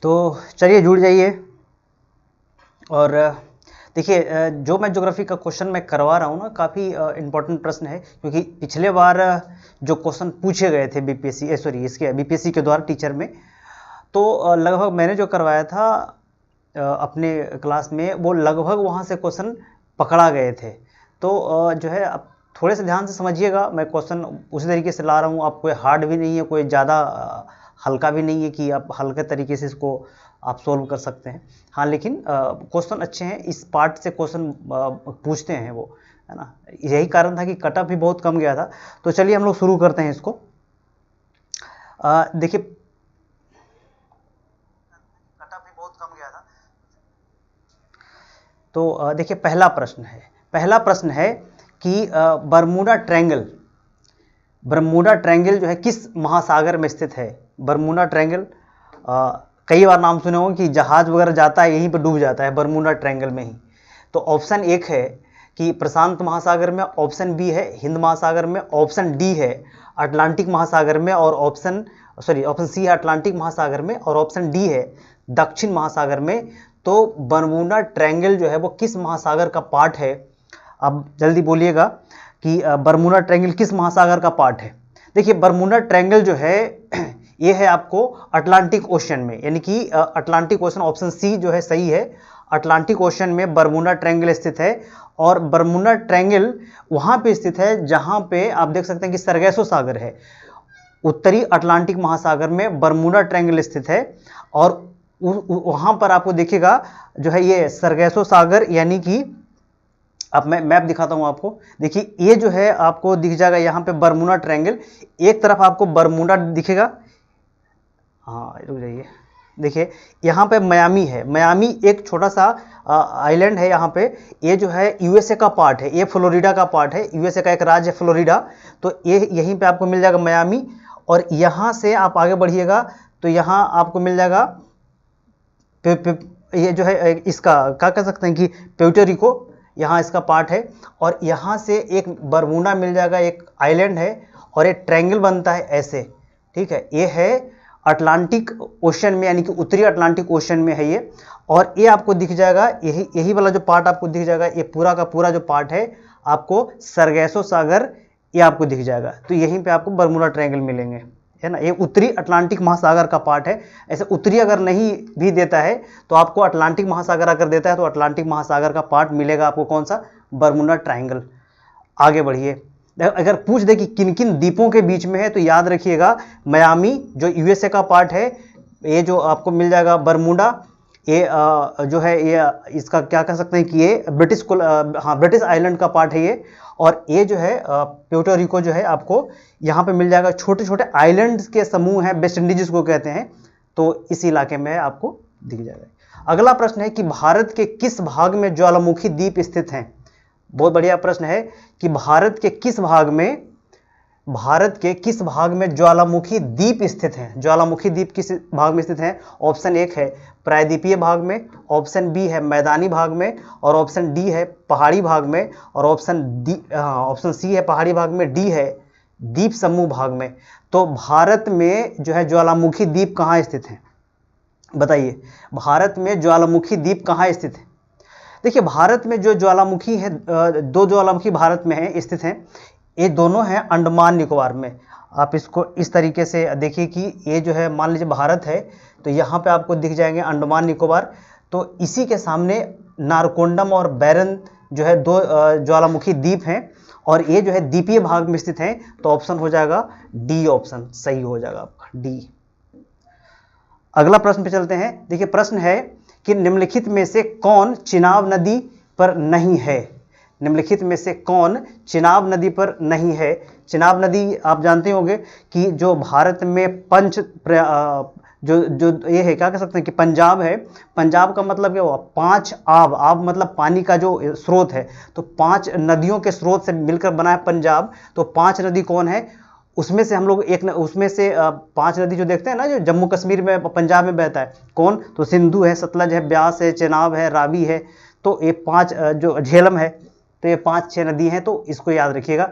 तो चलिए जुड़ जाइए। और देखिए, जो मैं ज्योग्राफी का क्वेश्चन मैं करवा रहा हूँ ना, काफ़ी इम्पोर्टेंट प्रश्न है, क्योंकि पिछले बार जो क्वेश्चन पूछे गए थे बीपीएससी सॉरी इसके बीपीएससी के द्वारा टीचर में, तो लगभग मैंने जो करवाया था अपने क्लास में, वो लगभग वहाँ से क्वेश्चन पकड़ा गए थे। तो जो है, आप थोड़े से ध्यान से समझिएगा। मैं क्वेश्चन उसी तरीके से ला रहा हूँ, आप कोई हार्ड भी नहीं है, कोई ज़्यादा हल्का भी नहीं है कि आप हल्के तरीके से इसको आप सोल्व कर सकते हैं। हाँ, लेकिन क्वेश्चन अच्छे हैं, इस पार्ट से क्वेश्चन पूछते हैं वो, है ना। यही कारण था कि कट ऑफ भी बहुत कम गया था। तो चलिए हम लोग शुरू करते हैं इसको। देखिए, कट ऑफ भी बहुत कम गया था। तो देखिए, पहला प्रश्न है कि बरमूडा ट्रायंगल जो है किस महासागर में स्थित है। बरमूडा ट्रायंगल, कई बार नाम सुने होंगे कि जहाज वगैरह जाता है यहीं पर डूब जाता है बरमूडा ट्रायंगल में ही। तो ऑप्शन एक है कि प्रशांत महासागर में, ऑप्शन बी है हिंद महासागर में, ऑप्शन डी है अटलांटिक महासागर में, और ऑप्शन सी है अटलांटिक महासागर में, और ऑप्शन डी है दक्षिण महासागर में। तो बरमूडा ट्रायंगल जो है वो किस महासागर का पार्ट है? अब जल्दी बोलिएगा कि बरमूडा ट्रायंगल किस महासागर का पार्ट है। देखिए, बरमूडा ट्रायंगल जो है ये है आपको अटलांटिक ओशन में, यानी कि अटलांटिक ओशन, ऑप्शन सी जो है सही है। अटलांटिक ओशन में बरमूडा ट्रायंगल स्थित है, और बरमूडा ट्रायंगल वहां पे स्थित है जहां पे आप देख सकते हैं कि सरगैसो सागर है। उत्तरी अटलांटिक महासागर में बरमूडा ट्रायंगल स्थित है, और वहां पर आपको देखिएगा जो है ये सरगैसो सागर, यानी कि अब मैं मैप दिखाता हूं आपको। देखिए, ये जो है आपको दिख जाएगा यहाँ पे बरमूडा ट्रायंगल, एक तरफ आपको बरमूडा दिखेगा। हाँ, रुक जाइए। देखिए, यहाँ पे मयामी है, मयामी एक छोटा सा आइलैंड है यहाँ पे। ये जो है यूएसए का पार्ट है, ये फ्लोरिडा का पार्ट है, यूएसए का एक राज्य है फ्लोरिडा। तो ये यहीं पे आपको मिल जाएगा मयामी, और यहाँ से आप आगे बढ़िएगा तो यहाँ आपको मिल जाएगा ये जो है इसका क्या कह सकते हैं कि प्यूर्टो यहाँ इसका पार्ट है। और यहाँ से एक बरमूडा मिल जाएगा, एक आइलैंड है, और एक ट्रायंगल बनता है ऐसे। ठीक है, ये है अटलांटिक ओशन में, यानी कि उत्तरी अटलांटिक ओशन में है ये। और ये आपको दिख जाएगा, यही वाला जो पार्ट आपको दिख जाएगा, ये पूरा का पूरा जो पार्ट है आपको सरगैसो सागर ये आपको दिख जाएगा। तो यहीं पे आपको बरमूडा ट्रायंगल मिलेंगे, है ना। ये उत्तरी अटलांटिक महासागर का पार्ट है। ऐसे उत्तरी अगर नहीं भी देता है तो आपको अटलांटिक महासागर अगर देता है तो अटलांटिक महासागर का पार्ट मिलेगा आपको, कौन सा? Bermuda triangle. आगे बढ़िए। अगर पूछ दे कि किन किन द्वीपों के बीच में है, तो याद रखिएगा मयामी जो यूएसए का पार्ट है, ये जो आपको मिल जाएगा बरमूडा, ये जो है ये इसका क्या कह सकते हैं कि ये ब्रिटिश आइलैंड का पार्ट है ये। और ये जो है प्यूर्टो रिको जो है आपको यहाँ पे मिल जाएगा। छोटे छोटे आइलैंड्स के समूह हैं, वेस्ट इंडीज जिसको कहते हैं, तो इस इलाके में आपको दिख जाएगा। अगला प्रश्न है कि भारत के किस भाग में ज्वालामुखी द्वीप स्थित हैं? बहुत बढ़िया प्रश्न है कि भारत के किस भाग में ज्वालामुखी द्वीप स्थित हैं। ज्वालामुखी द्वीप किस भाग में स्थित हैं? ऑप्शन एक है प्रायद्वीपीय भाग में, ऑप्शन बी है मैदानी भाग में, और ऑप्शन डी है पहाड़ी भाग में, और ऑप्शन सी है पहाड़ी भाग में, डी है द्वीप समूह भाग में। तो भारत में जो है ज्वालामुखी द्वीप कहाँ स्थित है? बताइए, भारत में ज्वालामुखी द्वीप कहाँ स्थित है? देखिए, भारत में जो ज्वालामुखी है, दो ज्वालामुखी भारत में है स्थित हैं। ये दोनों हैं अंडमान निकोबार में। आप इसको इस तरीके से देखिए कि ये जो है, मान लीजिए भारत है, तो यहाँ पे आपको दिख जाएंगे अंडमान निकोबार। तो इसी के सामने नारकोंडम और बैरन जो है दो ज्वालामुखी द्वीप हैं, और ये जो है द्वीपीय भाग में स्थित हैं। तो ऑप्शन हो जाएगा डी, ऑप्शन सही हो जाएगा आपका डी। अगला प्रश्न पे चलते हैं। देखिए, प्रश्न है कि निम्नलिखित में से कौन चिनाब नदी पर नहीं है? निम्नलिखित में से कौन चिनाब नदी पर नहीं है? चिनाब नदी आप जानते होंगे कि जो भारत में जो ये है, क्या कह सकते हैं कि पंजाब है। पंजाब का मतलब क्या हुआ? पांच आब मतलब पानी का जो स्रोत है। तो पांच नदियों के स्रोत से मिलकर बना है पंजाब। तो पांच नदी कौन है? उसमें से हम लोग उसमें से पांच नदी जो देखते हैं ना, जो जम्मू कश्मीर में पंजाब में बहता है, कौन? तो सिंधु है, सतलज है, ब्यास है, चेनाब है, रावी है। तो ये पांच, जो झेलम है, तो ये 5-6 नदी हैं। तो इसको याद रखिएगा।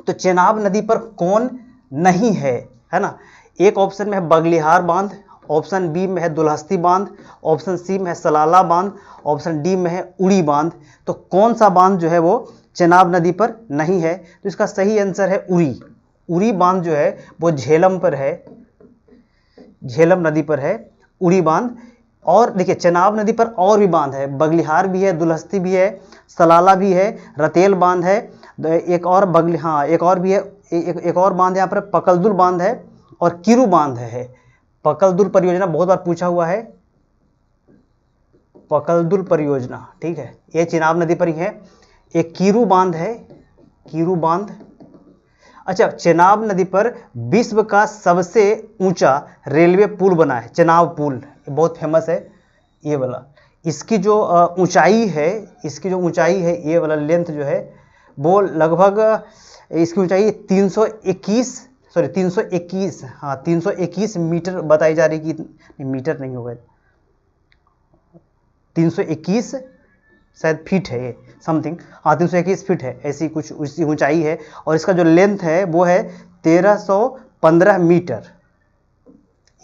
तो चेनाब नदी पर कौन नहीं है ना? एक ऑप्शन में है बगलिहार बांध, ऑप्शन बी में है दुल्हस्ती बांध, ऑप्शन सी में है सलाला बांध, ऑप्शन डी में है उड़ी बांध। तो कौन सा बांध जो है वो चेनाब नदी पर नहीं है? तो इसका सही आंसर है उड़ी। उड़ी बांध जो है वो झेलम पर है, झेलम नदी पर है उड़ी बांध। और देखिए चेनाब नदी पर और भी बांध है, बगलिहार भी है, दुल्हस्ती भी है, सलाला भी है, रतेल बांध है, एक और एक और भी है, एक और बांध यहाँ पर पकलदुल बांध है और किरू बांध है। पकलदुल परियोजना बहुत बार पूछा हुआ है, पकलदुल परियोजना, ठीक है, ये चेनाब नदी पर ही है। एक किरू बांध है, किरू बांध। अच्छा, चेनाब नदी पर विश्व का सबसे ऊंचा रेलवे पुल बना है, चेनाब पुल, बहुत फेमस है ये वाला। इसकी जो ऊंचाई है, इसकी जो ऊंचाई है, ये वाला लेंथ जो है वो लगभग, इसकी ऊंचाई 321 मीटर बताई जा रही कि मीटर नहीं होगा, 321 शायद फीट है ये समथिंग, 321 फीट है, ऐसी कुछ उसकी ऊंचाई है। और इसका जो लेंथ है वो है 1315 मीटर,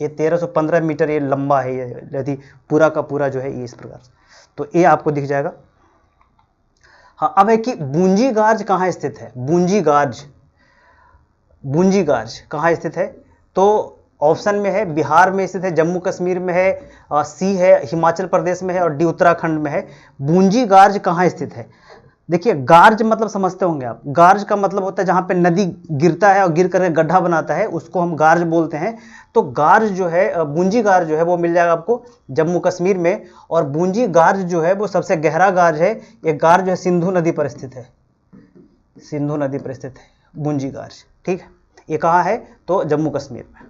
ये 1315 मीटर ये लंबा है, ये यदि पूरा का पूरा जो है ये इस प्रकार से, तो ये आपको दिख जाएगा। हाँ, अब है कि बूंजी गार्ज कहाँ स्थित है? बूंजी गार्ज, बूंजी गार्ज कहाँ स्थित है? तो ऑप्शन में है बिहार में स्थित है, जम्मू कश्मीर में है, सी है हिमाचल प्रदेश में है और डी उत्तराखंड में है। बूंजी गार्ज कहाँ स्थित है? देखिए गार्ज मतलब समझते होंगे आप, गार्ज का मतलब होता है जहाँ पे नदी गिरता है और गिर करके गड्ढा बनाता है, उसको हम गार्ज बोलते हैं। तो गार्ज जो है, बूंजी गार्ज जो है वो मिल जाएगा आपको जम्मू कश्मीर में। और बूंजी गार्ज जो है वो सबसे गहरा गार्ज है, ये गार्ज जो है सिंधु नदी पर स्थित है, सिंधु नदी पर स्थित है बूंजी गार्ज, ठीक है। ये कहाँ है? तो जम्मू कश्मीर में।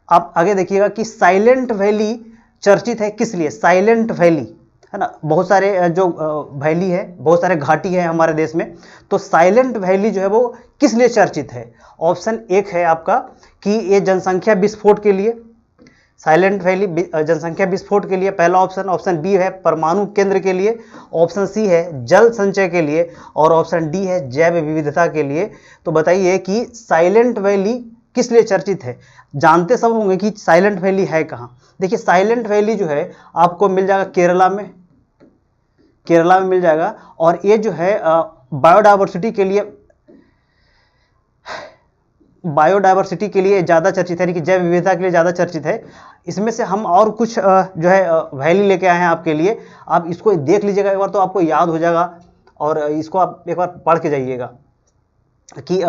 आप आगे देखिएगा कि साइलेंट वैली चर्चित है किस लिए? साइलेंट वैली है ना, बहुत सारे जो वैली है, बहुत सारे घाटी है हमारे देश में, तो साइलेंट वैली जो है वो किस लिए चर्चित है? ऑप्शन एक है आपका कि ये जनसंख्या विस्फोट के लिए, साइलेंट वैली जनसंख्या विस्फोट के लिए पहला ऑप्शन। ऑप्शन बी है परमाणु केंद्र के लिए, ऑप्शन सी है जल संचय के लिए और ऑप्शन डी है जैव विविधता के लिए। तो बताइए कि साइलेंट वैली किस लिए चर्चित है? जानते सब होंगे कि साइलेंट वैली है कहाँ। देखिए साइलेंट वैली जो है आपको मिल जाएगा केरला में, केरला में मिल जाएगा। और ये जो है बायोडाइवर्सिटी के लिए, बायोडाइवर्सिटी के लिए ज़्यादा चर्चित है, यानी कि जैव विविधता के लिए ज़्यादा चर्चित है। इसमें से हम और कुछ जो है वैली लेके आए हैं आपके लिए, आप इसको देख लीजिएगा एक बार तो आपको याद हो जाएगा, और इसको आप एक बार पढ़ के जाइएगा कि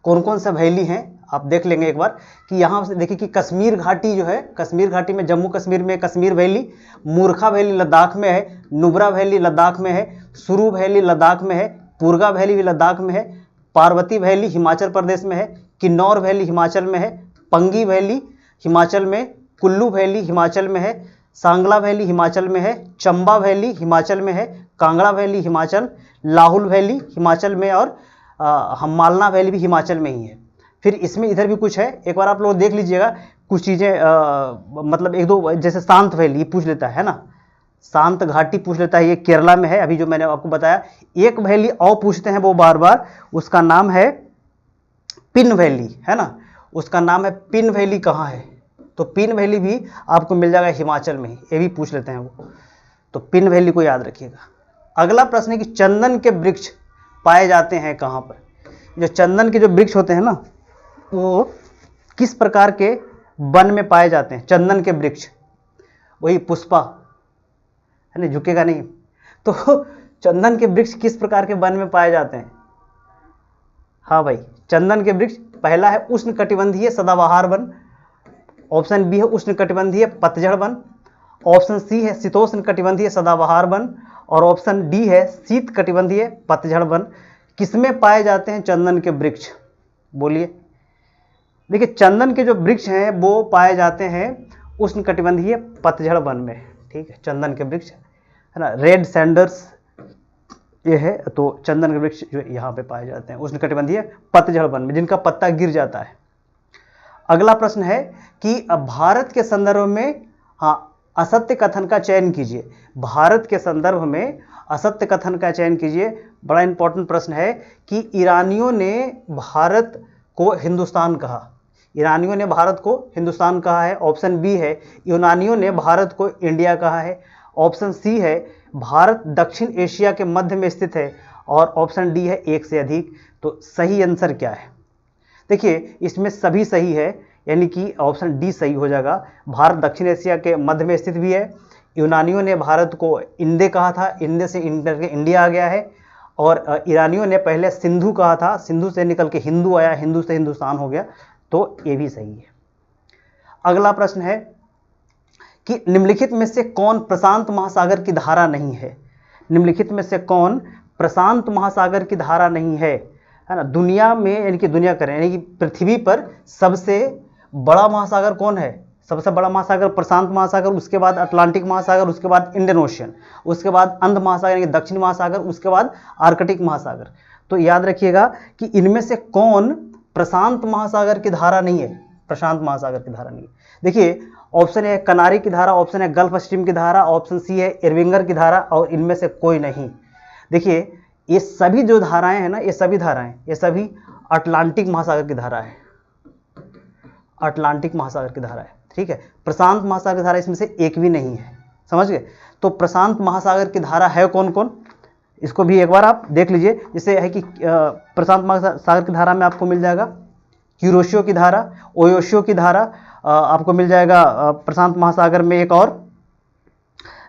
कौन कौन सा वैली हैं, आप देख लेंगे एक बार। कि यहाँ से देखिए कि कश्मीर घाटी जो है, कश्मीर घाटी में जम्मू कश्मीर में कश्मीर वैली, मूर्खा वैली लद्दाख में है, नुब्रा वैली लद्दाख में है, सुरू वैली लद्दाख में है, पुरगा वैली भी लद्दाख में है, पार्वती वैली हिमाचल प्रदेश में है, किन्नौर वैली हिमाचल में है, पंगी वैली हिमाचल में, कुल्लू वैली हिमाचल में है, सांगला वैली हिमाचल में है, चंबा वैली हिमाचल में है, कांगड़ा वैली हिमाचल, लाहुल वैली हिमाचल में और मालना वैली भी हिमाचल में ही है। फिर इसमें इधर भी कुछ है, एक बार आप लोग देख लीजिएगा कुछ चीज़ें, मतलब एक दो, जैसे शांत वैली पूछ लेता है ना, शांत घाटी पूछ लेता है, ये केरला में है, अभी जो मैंने आपको बताया। एक वैली और पूछते हैं वो बार बार, उसका नाम है पिन वैली, है ना, उसका नाम है पिन वैली। कहाँ है? तो पिन वैली भी आपको मिल जाएगा हिमाचल में ही, ये भी पूछ लेते हैं वो, तो पिन वैली को याद रखिएगा। अगला प्रश्न है कि चंदन के वृक्ष पाए जाते हैं कहाँ पर? जो चंदन के जो वृक्ष होते हैं ना, वो किस प्रकार के वन में पाए जाते हैं? चंदन के वृक्ष, वही पुष्पा है ना, झुकेगा नहीं। तो चंदन के वृक्ष किस प्रकार के वन में पाए जाते हैं? हाँ भाई, चंदन के वृक्ष पहला है उष्णकटिबंधीय सदाबहार वन, ऑप्शन बी है उष्णकटिबंधीय पतझड़ वन, ऑप्शन सी है शीतोष्ण कटिबंधीय सदाबहार वन और ऑप्शन डी है शीत कटिबंधीय पतझड़ वन। किसमें पाए जाते हैं चंदन के वृक्ष? बोलिए। देखिए चंदन के जो वृक्ष हैं वो पाए जाते हैं उष्णकटिबंधीय पतझड़ वन में, ठीक है, चंदन के वृक्ष है ना, रेड सैंडर्स ये है। तो चंदन के वृक्ष जो यहाँ पे पाए जाते हैं उष्णकटिबंधीय पतझड़ वन में, जिनका पत्ता गिर जाता है। अगला प्रश्न है कि भारत के संदर्भ में, हाँ, असत्य कथन का चयन कीजिए। भारत के संदर्भ में असत्य कथन का चयन कीजिए। बड़ा इंपॉर्टेंट प्रश्न है कि ईरानियों ने भारत को हिंदुस्तान कहा। ईरानियों ने भारत को हिंदुस्तान कहा है। ऑप्शन बी है यूनानियों ने भारत को इंडिया कहा है। ऑप्शन सी है भारत दक्षिण एशिया के मध्य में स्थित है। और ऑप्शन डी है एक से अधिक। तो सही आंसर क्या है? देखिए इसमें सभी सही है, यानी कि ऑप्शन डी सही हो जाएगा। भारत दक्षिण एशिया के मध्य में स्थित भी है। यूनानियों ने भारत को इंडे कहा था, इंडे से इंडिया आ गया है। और ईरानियों ने पहले सिंधु कहा था, सिंधु से निकल के हिंदू आया, हिंदू से हिंदुस्तान हो गया। तो ये भी सही है। अगला प्रश्न है कि निम्नलिखित में से कौन प्रशांत महासागर की धारा नहीं है? निम्नलिखित में से कौन प्रशांत महासागर की धारा नहीं है ना? दुनिया में, यानी कि दुनिया करें, यानी कि पृथ्वी पर सबसे बड़ा महासागर कौन है? सबसे बड़ा महासागर प्रशांत महासागर, उसके बाद अटलांटिक महासागर, उसके बाद इंडियन ओशियन, उसके बाद अंध महासागर यानी दक्षिण महासागर, उसके बाद आर्कटिक महासागर। तो याद रखिएगा कि इनमें से कौन प्रशांत महासागर की धारा नहीं है? प्रशांत महासागर की धारा नहीं है। देखिए ऑप्शन ए कनारी की धारा, ऑप्शन है गल्फ स्ट्रीम की धारा, ऑप्शन सी है इरविंगर की धारा, और इनमें से कोई नहीं। देखिए ये सभी जो धाराएं हैं ना, ये सभी अटलांटिक महासागर की धारा है। अटलांटिक महासागर की धारा है, ठीक है। प्रशांत महासागर की धारा इसमें से एक भी नहीं है, समझ गए। तो प्रशांत महासागर की धारा है कौन कौन, इसको भी एक बार आप देख लीजिए। जैसे है कि प्रशांत महासागर की धारा में आपको मिल जाएगा क्यूरोशियो की धारा, ओयोशियो की धारा, आपको मिल जाएगा प्रशांत महासागर में एक और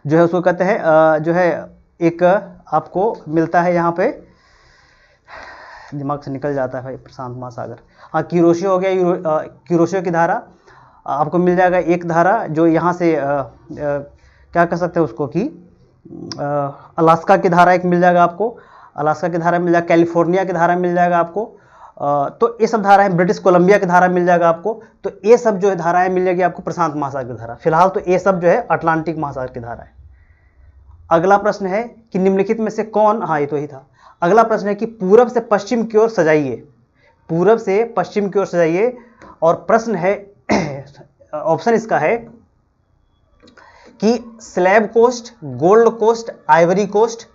जो है उसको कहते हैं जो है एक आपको मिलता है, यहाँ पे दिमाग से निकल जाता है भाई, प्रशांत महासागर, हाँ क्यूरोशियो हो गया। क्यूरोशियो की धारा आपको मिल जाएगा एक धारा जो यहाँ से क्या कह सकते हैं उसको कि अलास्का की धारा एक मिल जाएगा आपको, अलास्का की धारा मिल जाएगा, कैलिफोर्निया की धारा मिल जाएगा आपको। तो ये सब धाराएं, ब्रिटिश कोलंबिया की धारा मिल जाएगा आपको। तो ये सब जो है धाराएं मिल जाएगी आपको प्रशांत महासागर की धारा। फिलहाल तो ये सब जो है अटलांटिक महासागर की धारा है। अगला प्रश्न है कि निम्नलिखित में से कौन, हाँ ये तो ही था। अगला प्रश्न है कि पूरब से पश्चिम की ओर सजाइए, पूरब से पश्चिम की ओर सजाइए। और प्रश्न है ऑप्शन इसका है कि Slave Coast, Gold Coast, Ivory Coast.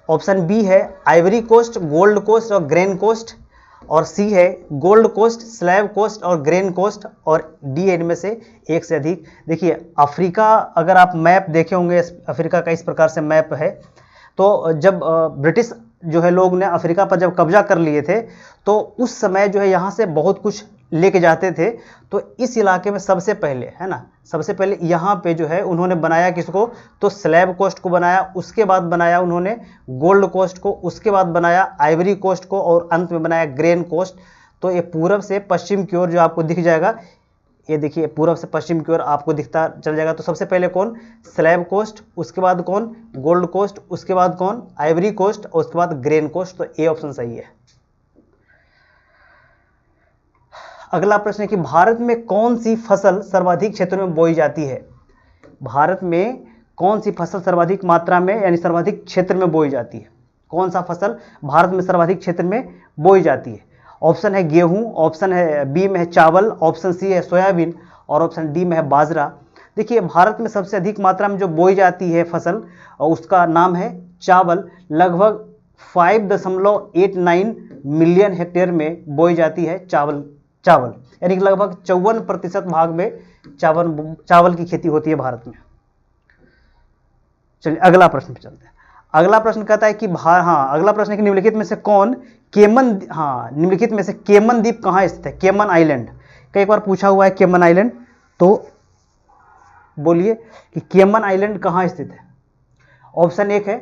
Option B है आइवरी कोस्ट, गोल्ड कोस्ट और ग्रेन कोस्ट। और सी है गोल्ड कोस्ट, स्लैब कोस्ट और ग्रेन कोस्ट। और डी है इनमें से एक से अधिक। देखिए अफ्रीका, अगर आप मैप देखे होंगे, अफ्रीका का इस प्रकार से मैप है। तो जब ब्रिटिश जो है लोग ने अफ्रीका पर जब कब्जा कर लिए थे, तो उस समय जो है यहाँ से बहुत कुछ लेके जाते थे। तो इस इलाके में सबसे पहले, है ना, सबसे पहले यहाँ पे जो है उन्होंने बनाया किसको, तो स्लैब कोस्ट को बनाया। उसके बाद बनाया उन्होंने गोल्ड कोस्ट को, उसके बाद बनाया आइवरी कोस्ट को, और अंत में बनाया ग्रेन कोस्ट। तो ये पूरब से पश्चिम की ओर जो आपको दिख जाएगा, ये देखिए पूरब से पश्चिम की ओर आपको दिखता चल जाएगा। तो सबसे पहले कौन, स्लैब कोस्ट, उसके बाद कौन, गोल्ड कोस्ट, उसके बाद कौन, आइवरी कोस्ट, और उसके बाद ग्रेन कोस्ट। तो ए ऑप्शन सही है। अगला प्रश्न है कि भारत में कौन सी फसल सर्वाधिक क्षेत्रों में बोई जाती है? भारत में कौन सी फसल सर्वाधिक मात्रा में यानी सर्वाधिक क्षेत्र में बोई जाती है? कौन सा फसल भारत में सर्वाधिक क्षेत्र में बोई जाती है? ऑप्शन है गेहूं, ऑप्शन है बी में है चावल, ऑप्शन सी है सोयाबीन, और ऑप्शन डी में है बाजरा। देखिए भारत में सबसे अधिक मात्रा में जो बोई जाती है फसल, और उसका नाम है चावल। लगभग 5.89 मिलियन हेक्टेयर में बोई जाती है चावल, यानी कि लगभग 54% भाग में चावल की खेती होती है भारत में। चलिए अगला प्रश्न पे चलते हैं। अगला प्रश्न कहता है कि अगला प्रश्न है कि निम्नलिखित में से कौन निम्नलिखित में से केमन द्वीप कहाँ स्थित है? केमन आइलैंड कई बार पूछा हुआ है, केमन आइलैंड। तो बोलिए कि केमन आइलैंड कहाँ स्थित है? ऑप्शन एक है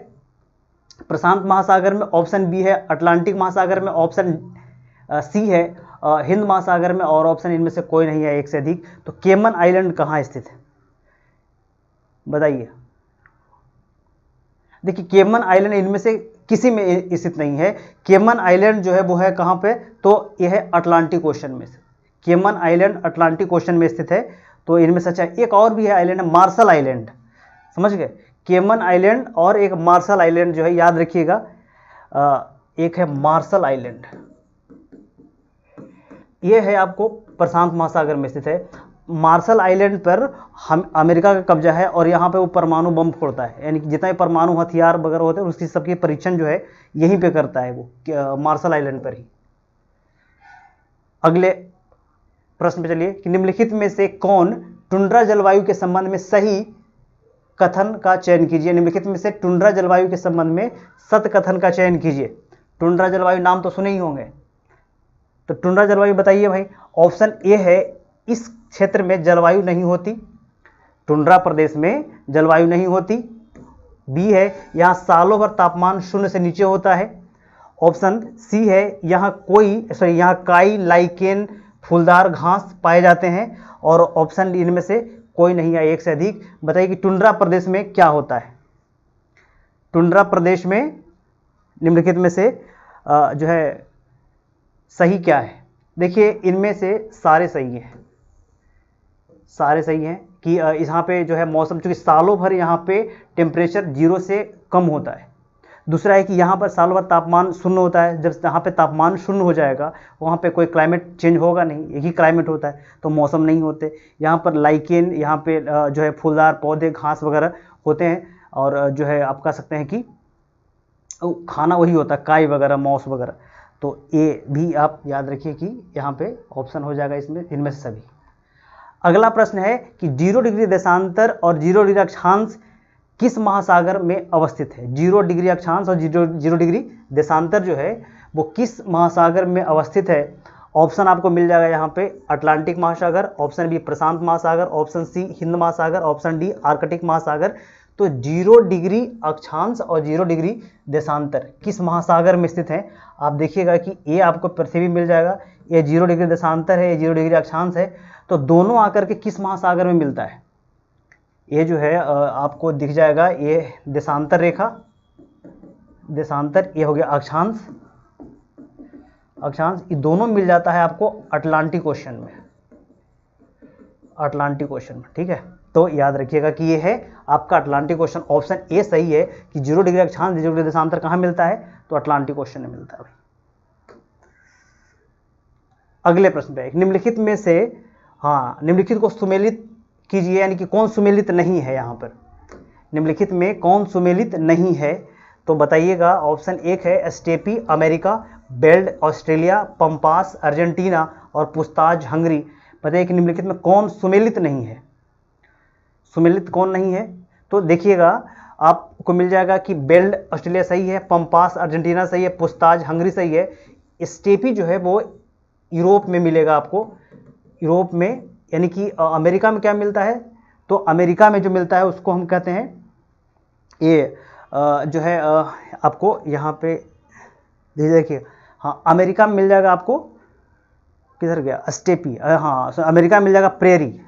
प्रशांत महासागर में, ऑप्शन बी है अटलांटिक महासागर में, ऑप्शन सी है हिंद महासागर में, और ऑप्शन इनमें से कोई नहीं है, एक से अधिक। तो केमन आइलैंड कहाँ स्थित है, बताइए। देखिए केमन आइलैंड इनमें से किसी में स्थित नहीं है। केमन आइलैंड जो है वो है कहाँ पे, तो यह है अटलांटिक ओशन में स्थित। केमन आइलैंड अटलांटिक ओशन में स्थित है। तो इनमें से अच्छा एक और भी है आइलैंड, मार्शल आइलैंड, समझ गए। केमन आइलैंड और एक मार्शल आइलैंड जो है, याद रखिएगा, एक है मार्शल आइलैंड, ये है आपको प्रशांत महासागर में स्थित है। मार्शल आइलैंड पर अमेरिका का कब्जा है, और यहाँ पे वो परमाणु बम फोड़ता है, यानी कि जितना भी परमाणु हथियार वगैरह होते हैं उसकी सबकी परीक्षण जो है यहीं पे करता है वो, मार्शल आइलैंड पर ही। प्रश्न पे चलिए कि निम्नलिखित में से कौन टुंड्रा जलवायु के संबंध में सही कथन का चयन कीजिए। निम्नलिखित में से टुंड्रा जलवायु के संबंध में सत्य कथन का चयन कीजिए। टुंड्रा जलवायु नाम तो सुने ही होंगे, तो टुंड्रा जलवायु बताइए भाई। ऑप्शन ए है, इस क्षेत्र में जलवायु नहीं होती, टुंड्रा प्रदेश में जलवायु नहीं होती। बी है, यहाँ सालों भर तापमान 0 से नीचे होता है। ऑप्शन सी है, यहाँ काई, लाइकेन, फूलदार घास पाए जाते हैं। और ऑप्शन डी, इनमें से कोई नहीं है, एक से अधिक। बताइए कि टुंड्रा प्रदेश में क्या होता है। टुंड्रा प्रदेश में निम्नलिखित में से जो है सही क्या है। देखिए इनमें से सारे सही हैं, सारे सही हैं कि यहाँ पे जो है मौसम, चूंकि सालों भर यहाँ पे टेम्परेचर 0 से कम होता है। दूसरा है कि यहाँ पर सालों भर तापमान 0 होता है। जब यहाँ पे तापमान 0 हो जाएगा वहाँ पे कोई क्लाइमेट चेंज होगा नहीं, एक ही क्लाइमेट होता है, तो मौसम नहीं होते। यहाँ पर लाइकेन, यहाँ पे जो है फूलदार पौधे, घास वगैरह होते हैं। और जो है आप कह सकते हैं कि खाना वही होता है, काई वगैरह, मॉस वगैरह। तो ये भी आप याद रखिए कि यहाँ पे ऑप्शन हो जाएगा इसमें, इनमें से सभी। अगला प्रश्न है कि 0 डिग्री देशांतर और 0 डिग्री अक्षांश किस महासागर में अवस्थित है। 0 डिग्री अक्षांश और 0 डिग्री देशांतर जो है वो किस महासागर में अवस्थित है। ऑप्शन आपको मिल जाएगा यहाँ पे, अटलांटिक महासागर, ऑप्शन बी प्रशांत महासागर, ऑप्शन सी हिंद महासागर, ऑप्शन डी आर्कटिक महासागर। तो 0 डिग्री अक्षांश और 0 डिग्री देशांतर किस महासागर में स्थित है। आप देखिएगा कि ये आपको पृथ्वी मिल जाएगा, ये 0 डिग्री देशांतर है, ये 0 डिग्री अक्षांश है। तो दोनों आकर के किस महासागर में मिलता है। ये जो है आपको दिख जाएगा, ये देशांतर रेखा, देशांतर, ये हो गया अक्षांश, अक्षांश, ये दोनों मिल जाता है आपको अटलांटिक ओशन में, अटलांटिक ओशन में। ठीक है, तो याद रखिएगा कि ये है आपका अटलांटिक ओशन। ऑप्शन ए सही है कि 0 डिग्री अक्षांश 0 डिग्री देशांतर कहाँ मिलता है, तो अटलांटिक ओशन में मिलता है। अगले प्रश्न पे, निम्नलिखित में से, निम्नलिखित को सुमेलित कीजिए, यानी कि कौन सुमेलित नहीं है। यहाँ पर निम्नलिखित में कौन सुमेलित नहीं है, तो बताइएगा। ऑप्शन एक है steppe America, belt Australia, pampas Argentina और पुस्ताज हंगरी। बताइए कि निम्नलिखित में कौन सुमेलित नहीं है। सुमेलित कौन नहीं है, तो देखिएगा आपको मिल जाएगा कि बेल्ट ऑस्ट्रेलिया सही है, पंपास अर्जेंटीना सही है, पुस्ताज हंगरी सही है। स्टेपी जो है वो यूरोप में मिलेगा आपको, यूरोप में, यानी कि अमेरिका में क्या मिलता है, तो अमेरिका में जो मिलता है उसको हम कहते हैं, ये जो है आपको यहाँ पे देखिए, अमेरिका में मिल जाएगा आपको, किधर गया स्टेपी, अमेरिका में मिल जाएगा प्रेरी,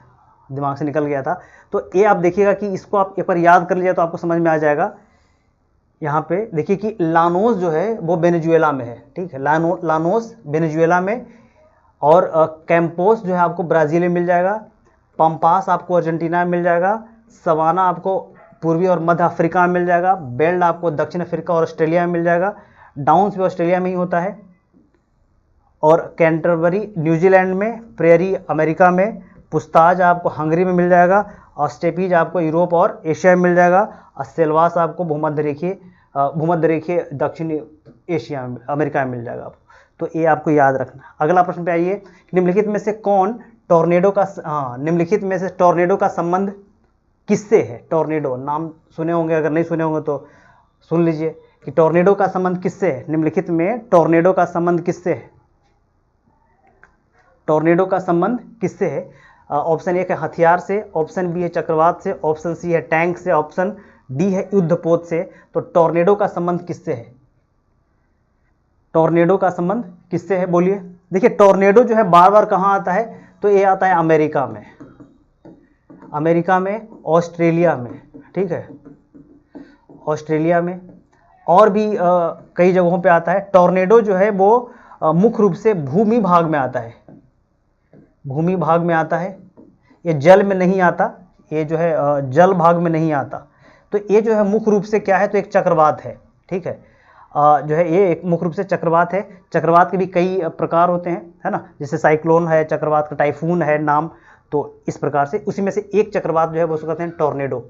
दिमाग से निकल गया था। तो ये आप देखिएगा कि इसको आप एक बार याद कर लीजिए तो आपको समझ में आ जाएगा। यहाँ पे देखिए कि लानोस जो है वो वेनेजुएला में है। ठीक है, लानोस वेनेजुएला में, और कैंपोस जो है आपको ब्राज़ील में मिल जाएगा, पंपास आपको अर्जेंटीना में मिल जाएगा, सवाना आपको पूर्वी और मध्य अफ्रीका में मिल जाएगा, बेल्ट आपको दक्षिण अफ्रीका और ऑस्ट्रेलिया में मिल जाएगा, डाउन्स भी ऑस्ट्रेलिया में ही होता है, और कैंटरबरी न्यूजीलैंड में, प्रेरी अमेरिका में, पुस्ताज आपको हंगरी में मिल जाएगा, और स्टेपीज आपको यूरोप और एशिया में मिल जाएगा, और सेल्वास आपको भूमध्य रेखीय दक्षिण एशिया में, अमेरिका में मिल जाएगा आपको। तो ये आपको याद रखना। अगला प्रश्न पे आइए, निम्नलिखित में से कौन टॉर्नेडो का, निम्नलिखित में से टॉर्नेडो का संबंध किससे है। टॉर्नेडो नाम सुने होंगे, अगर नहीं सुने होंगे तो सुन लीजिए कि टॉर्नेडो का संबंध किससे है। निम्नलिखित में टॉर्नेडो का संबंध किससे है, टॉर्नेडो का संबंध किससे है। ऑप्शन ए है हथियार से, ऑप्शन बी है चक्रवात से, ऑप्शन सी है टैंक से, ऑप्शन डी है युद्धपोत से। तो टॉर्नेडो का संबंध किससे है, टॉर्नेडो का संबंध किससे है, बोलिए। देखिए टॉर्नेडो जो है बार बार कहाँ आता है, तो ये आता है अमेरिका में, अमेरिका में, ऑस्ट्रेलिया में। ठीक है, ऑस्ट्रेलिया में, और भी कई जगहों पे आता है। टॉर्नेडो जो है वो मुख्य रूप से भूमि भाग में आता है, भूमि भाग में आता है, ये जल में नहीं आता, ये जो है जल भाग में नहीं आता। तो ये जो है मुख्य रूप से क्या है, तो एक चक्रवात है। ठीक है, जो है ये एक मुख्य रूप से चक्रवात है। चक्रवात के भी कई प्रकार होते हैं, है ना, जैसे साइक्लोन है चक्रवात का, टाइफून है नाम। तो इस प्रकार से उसी में से एक चक्रवात जो है वो उसको कहते हैं टॉर्नेडो,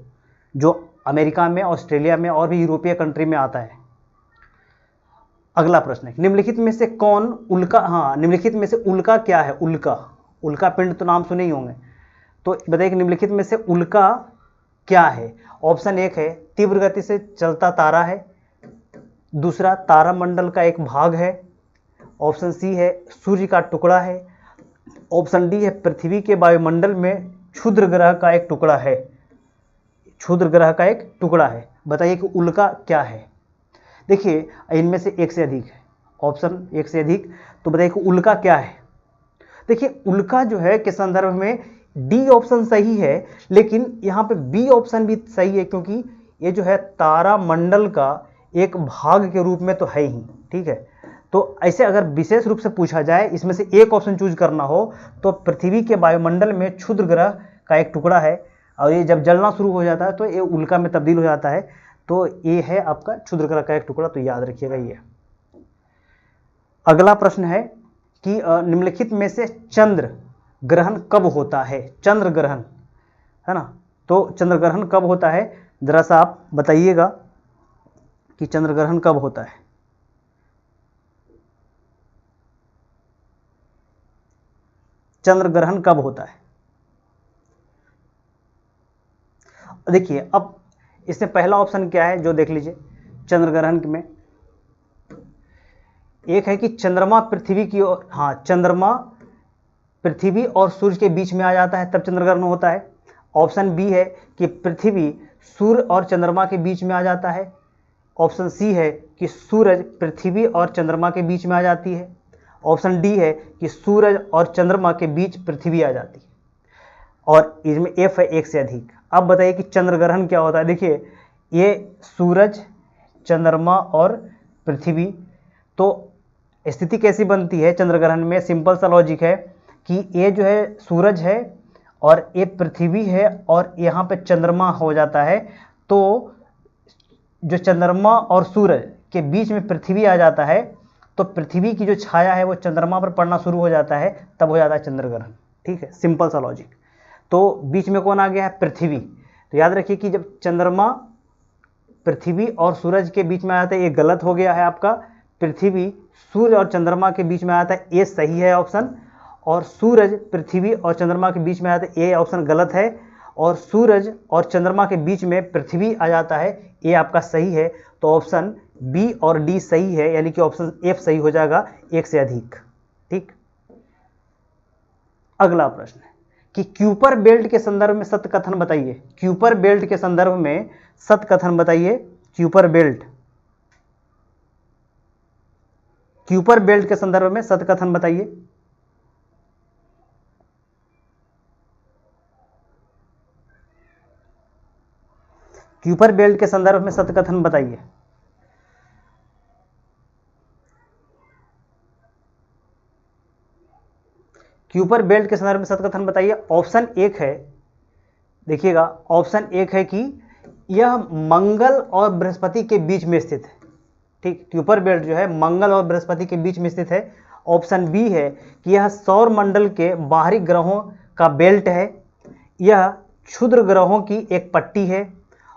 जो अमेरिका में, ऑस्ट्रेलिया में और भी यूरोपीय कंट्री में आता है। अगला प्रश्न है, निम्नलिखित में से कौन उल्का, निम्नलिखित में से उल्का क्या है। उल्का, उल्का पिंड तो नाम सुने ही होंगे। तो बताइए कि निम्नलिखित में से उल्का क्या है? ऑप्शन एक है तीव्र गति से चलता तारा है, दूसरा तारामंडल का एक भाग है, ऑप्शन सी है सूर्य का टुकड़ा है, ऑप्शन डी है पृथ्वी के वायुमंडल में क्षुद्र ग्रह का एक टुकड़ा है, क्षुद्र ग्रह का एक टुकड़ा है। बताइए कि उल्का क्या है? देखिए इनमें से एक से अधिक है, ऑप्शन एक से अधिक, तो बताइए कि उल्का क्या है? देखिए उल्का जो है के संदर्भ में डी ऑप्शन सही है, लेकिन यहाँ पे बी ऑप्शन भी सही है, क्योंकि ये जो है तारामंडल का एक भाग के रूप में तो है ही, ठीक है। तो ऐसे अगर विशेष रूप से पूछा जाए, इसमें से एक ऑप्शन चूज करना हो, तो पृथ्वी के वायुमंडल में क्षुद्र ग्रह का एक टुकड़ा है, और ये जब जलना शुरू हो जाता है तो ये उल्का में तब्दील हो जाता है। तो ये है आपका क्षुद्र ग्रह का एक टुकड़ा, तो याद रखिएगा ये। अगला प्रश्न है कि निम्नलिखित में से चंद्र ग्रहण कब होता है? चंद्र ग्रहण, है ना, तो चंद्र ग्रहण कब होता है? जरा सा आप बताइएगा कि चंद्र ग्रहण कब होता है। चंद्र ग्रहण कब होता है? देखिए अब इसमें पहला ऑप्शन क्या है जो देख लीजिए चंद्र ग्रहण में, एक है कि चंद्रमा पृथ्वी की ओर, हाँ चंद्रमा पृथ्वी और सूर्य के बीच में आ जाता है तब चंद्र ग्रहण होता है। ऑप्शन बी है कि पृथ्वी सूर्य और चंद्रमा के बीच में आ जाता है। ऑप्शन सी है कि सूरज पृथ्वी और चंद्रमा के बीच में आ जाती है। ऑप्शन डी है कि सूरज और चंद्रमा के बीच पृथ्वी आ जाती है, और इसमें एफ है एक से अधिक। अब बताइए कि चंद्र ग्रहण क्या होता है? देखिए ये सूरज, चंद्रमा और पृथ्वी, तो स्थिति कैसी बनती है चंद्र ग्रहण में? सिंपल सा लॉजिक है कि ये जो है सूरज है और ये पृथ्वी है और यहाँ पे चंद्रमा हो जाता है, तो जो चंद्रमा और सूरज के बीच में पृथ्वी आ जाता है, तो पृथ्वी की जो छाया है वो चंद्रमा पर पड़ना शुरू हो जाता है, तब हो जाता है चंद्र ग्रहण, ठीक है, सिंपल सा लॉजिक। तो बीच में कौन आ गया है? पृथ्वी। तो याद रखिए कि जब चंद्रमा पृथ्वी और सूरज के बीच में आता है, ये गलत हो गया है आपका, पृथ्वी सूर्य और चंद्रमा के बीच में आता है, ये सही है ऑप्शन, और सूरज पृथ्वी और चंद्रमा के बीच में आता है, ये ऑप्शन गलत है, और सूरज और चंद्रमा के बीच में पृथ्वी आ जाता है, ये आपका सही है। तो ऑप्शन बी और डी सही है, यानी कि ऑप्शन एफ सही हो जाएगा, एक से अधिक, ठीक। अगला प्रश्न है कि क्यूपर बेल्ट के संदर्भ में सत्य कथन बताइए। क्यूपर बेल्ट के संदर्भ में सत्य कथन बताइए। क्यूपर बेल्ट, क्यूपर बेल्ट के संदर्भ में सत्य कथन बताइए। क्यूपर बेल्ट के संदर्भ में सत्य कथन बताइए। क्यूपर बेल्ट के संदर्भ में सत्य कथन बताइए। ऑप्शन एक है, देखिएगा ऑप्शन एक है कि यह मंगल और बृहस्पति के बीच में स्थित है, ठीक। क्यूपर बेल्ट जो है मंगल और बृहस्पति के बीच में स्थित है। ऑप्शन बी है कि यह सौर मंडल के बाहरी ग्रहों का बेल्ट है, यह क्षुद्र ग्रहों की एक पट्टी है,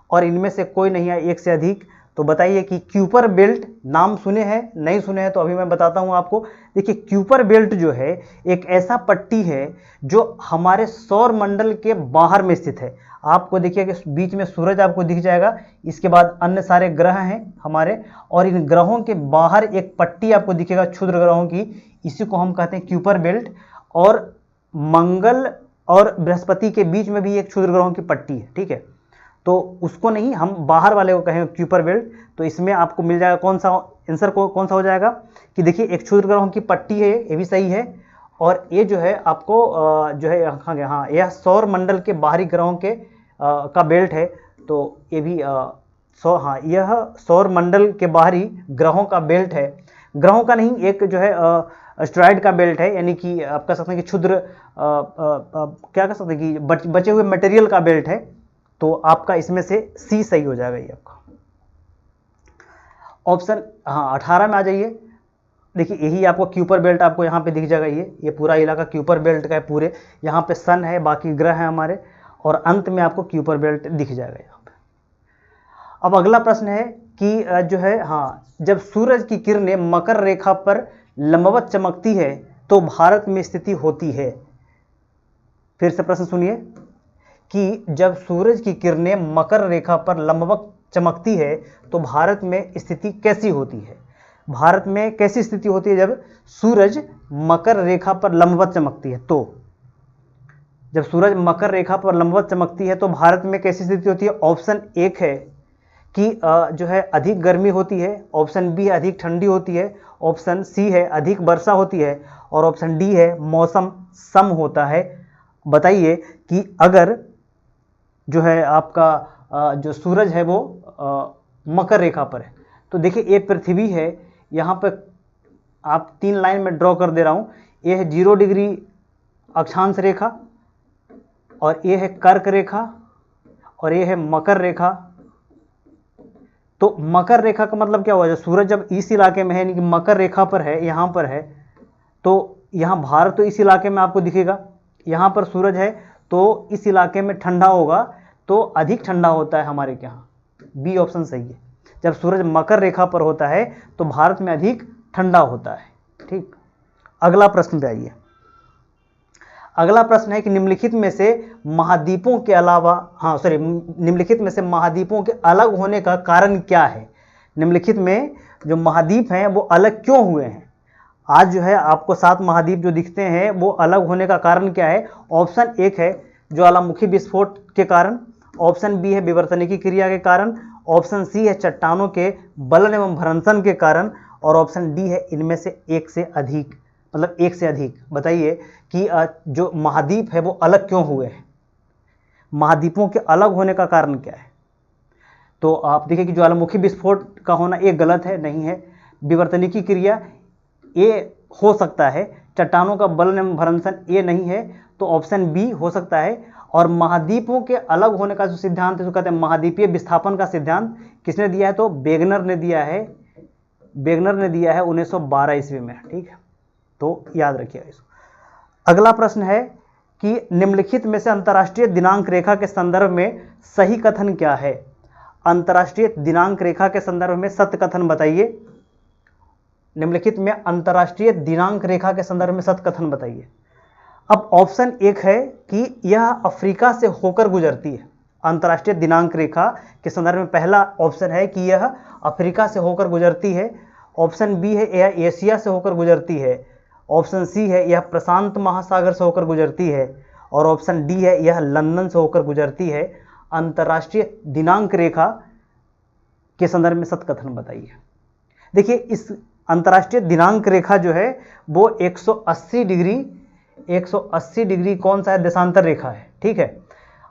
और इनमें से कोई नहीं है, एक से अधिक। तो बताइए कि क्यूपर बेल्ट नाम सुने हैं, नहीं सुने हैं? तो अभी मैं बताता हूं आपको। देखिए क्यूपर बेल्ट जो है एक ऐसा पट्टी है जो हमारे सौर मंडल के बाहर में स्थित है। आपको देखिए कि बीच में सूरज आपको दिख जाएगा, इसके बाद अन्य सारे ग्रह हैं हमारे, और इन ग्रहों के बाहर एक पट्टी आपको दिखेगा क्षुद्र ग्रहों की, इसी को हम कहते हैं क्यूपर बेल्ट। और मंगल और बृहस्पति के बीच में भी एक क्षुद्र ग्रहों की पट्टी है, ठीक है। तो उसको नहीं, हम बाहर वाले को कहें क्यूपर बेल्ट। तो इसमें आपको मिल जाएगा कौन सा आंसर, कौन सा हो जाएगा कि देखिए एक क्षुद्र ग्रहों की पट्टी है, ये भी सही है, और ये जो है आपको जो है हाँ यह सौर मंडल के बाहरी ग्रहों के का बेल्ट है। तो ये भी हाँ यह सौर मंडल के बाहरी ग्रहों का बेल्ट है, ग्रहों का नहीं, एक जो है एस्टेरॉयड का बेल्ट है, यानी कि आप कह सकते हैं कि क्षुद्र क्या कह सकते हैं कि बचे हुए मटेरियल का बेल्ट है। तो आपका इसमें से सी सही हो जाएगा ये आपका ऑप्शन। हाँ 18 में आ जाइए। देखिए यही आपको क्यूपर बेल्ट आपको यहाँ पे दिख जाएगा, ये पूरा इलाका क्यूपर बेल्ट का है, पूरे यहाँ पे सन है, बाकी ग्रह हैं हमारे, और अंत में आपको क्यूपर बेल्ट दिख जाएगा यहाँ पे। अब अगला प्रश्न है कि जो है हाँ, जब सूरज की किरणें मकर रेखा पर लंबवत चमकती है तो भारत में स्थिति होती है। फिर से प्रश्न सुनिए कि जब सूरज की किरणें मकर रेखा पर लंबवत चमकती है तो भारत में स्थिति कैसी होती है? भारत में कैसी स्थिति होती है जब सूरज मकर रेखा पर लंबवत चमकती है? तो जब सूरज मकर रेखा पर लंबवत चमकती है तो भारत में कैसी स्थिति होती है? ऑप्शन एक है कि जो है अधिक गर्मी होती है, ऑप्शन बी है अधिक ठंडी होती है, ऑप्शन सी है अधिक वर्षा होती है और ऑप्शन डी है मौसम सम होता है। बताइए कि अगर जो है आपका जो सूरज है वो मकर रेखा पर है तो देखिए ये पृथ्वी है, यहाँ पर आप 3 लाइन में ड्रॉ कर दे रहा हूँ। ये है 0 डिग्री अक्षांश रेखा और ये है कर्क रेखा और ये है मकर रेखा। तो मकर रेखा का मतलब क्या हुआ? जब सूरज जब इस इलाके में है यानी कि मकर रेखा पर है, यहाँ पर है, तो यहाँ भारत तो इस इलाके में आपको दिखेगा, यहाँ पर सूरज है तो इस इलाके में ठंडा होगा, तो अधिक ठंडा होता है हमारे यहाँ। बी ऑप्शन सही है। जब सूरज मकर रेखा पर होता है तो भारत में अधिक ठंडा होता है। ठीक, अगला प्रश्न पे आइए। अगला प्रश्न है कि निम्नलिखित में से महाद्वीपों के अलावा निम्नलिखित में से महाद्वीपों के अलग होने का कारण क्या है? निम्नलिखित में जो महाद्वीप हैं वो अलग क्यों हुए हैं? आज जो है आपको 7 महाद्वीप जो दिखते हैं वो अलग होने का कारण क्या है? ऑप्शन एक है ज्वालामुखी विस्फोट के कारण, ऑप्शन बी है विवर्तनिकी क्रिया के कारण, ऑप्शन सी है चट्टानों के बलन एवं भ्रंशन के कारण और ऑप्शन डी है इनमें से एक से अधिक, मतलब एक से अधिक। बताइए कि जो महाद्वीप है वो अलग क्यों हुए हैं? महाद्वीपों के अलग होने का कारण क्या है? तो आप देखिए कि ज्वालामुखी विस्फोट का होना ये गलत है, नहीं है। विवर्तनिकी क्रिया ये हो सकता है, चट्टानों का बलन एवं भ्रंशन ये नहीं है, तो ऑप्शन बी हो सकता है। और महाद्वीपों के अलग होने का जो सिद्धांत है, जो कहते हैं महाद्वीपीय विस्थापन का सिद्धांत, किसने दिया है? तो वेगनर ने दिया है। वेगनर ने दिया है 1912 ईस्वी में। ठीक है, तो याद रखिएगा इसको। अगला प्रश्न है कि निम्नलिखित में से अंतर्राष्ट्रीय दिनांक रेखा के संदर्भ में सही कथन क्या है? अंतर्राष्ट्रीय दिनांक रेखा के संदर्भ में सत्य कथन बताइए। निम्नलिखित में अंतर्राष्ट्रीय दिनांक रेखा के संदर्भ में सत्य कथन बताइए। अब ऑप्शन एक है कि यह अफ्रीका से होकर गुजरती है। अंतर्राष्ट्रीय दिनांक रेखा के संदर्भ में पहला ऑप्शन है कि यह अफ्रीका से होकर गुजरती है। ऑप्शन बी है यह एशिया से होकर गुजरती है। ऑप्शन सी है यह प्रशांत महासागर से होकर गुजरती है और ऑप्शन डी है यह लंदन से होकर गुजरती है। अंतर्राष्ट्रीय दिनांक रेखा के संदर्भ में सत्य कथन बताइए। देखिए इस अंतर्राष्ट्रीय दिनांक रेखा जो है वो 180 डिग्री कौन सा है? देशांतर रेखा है। ठीक है,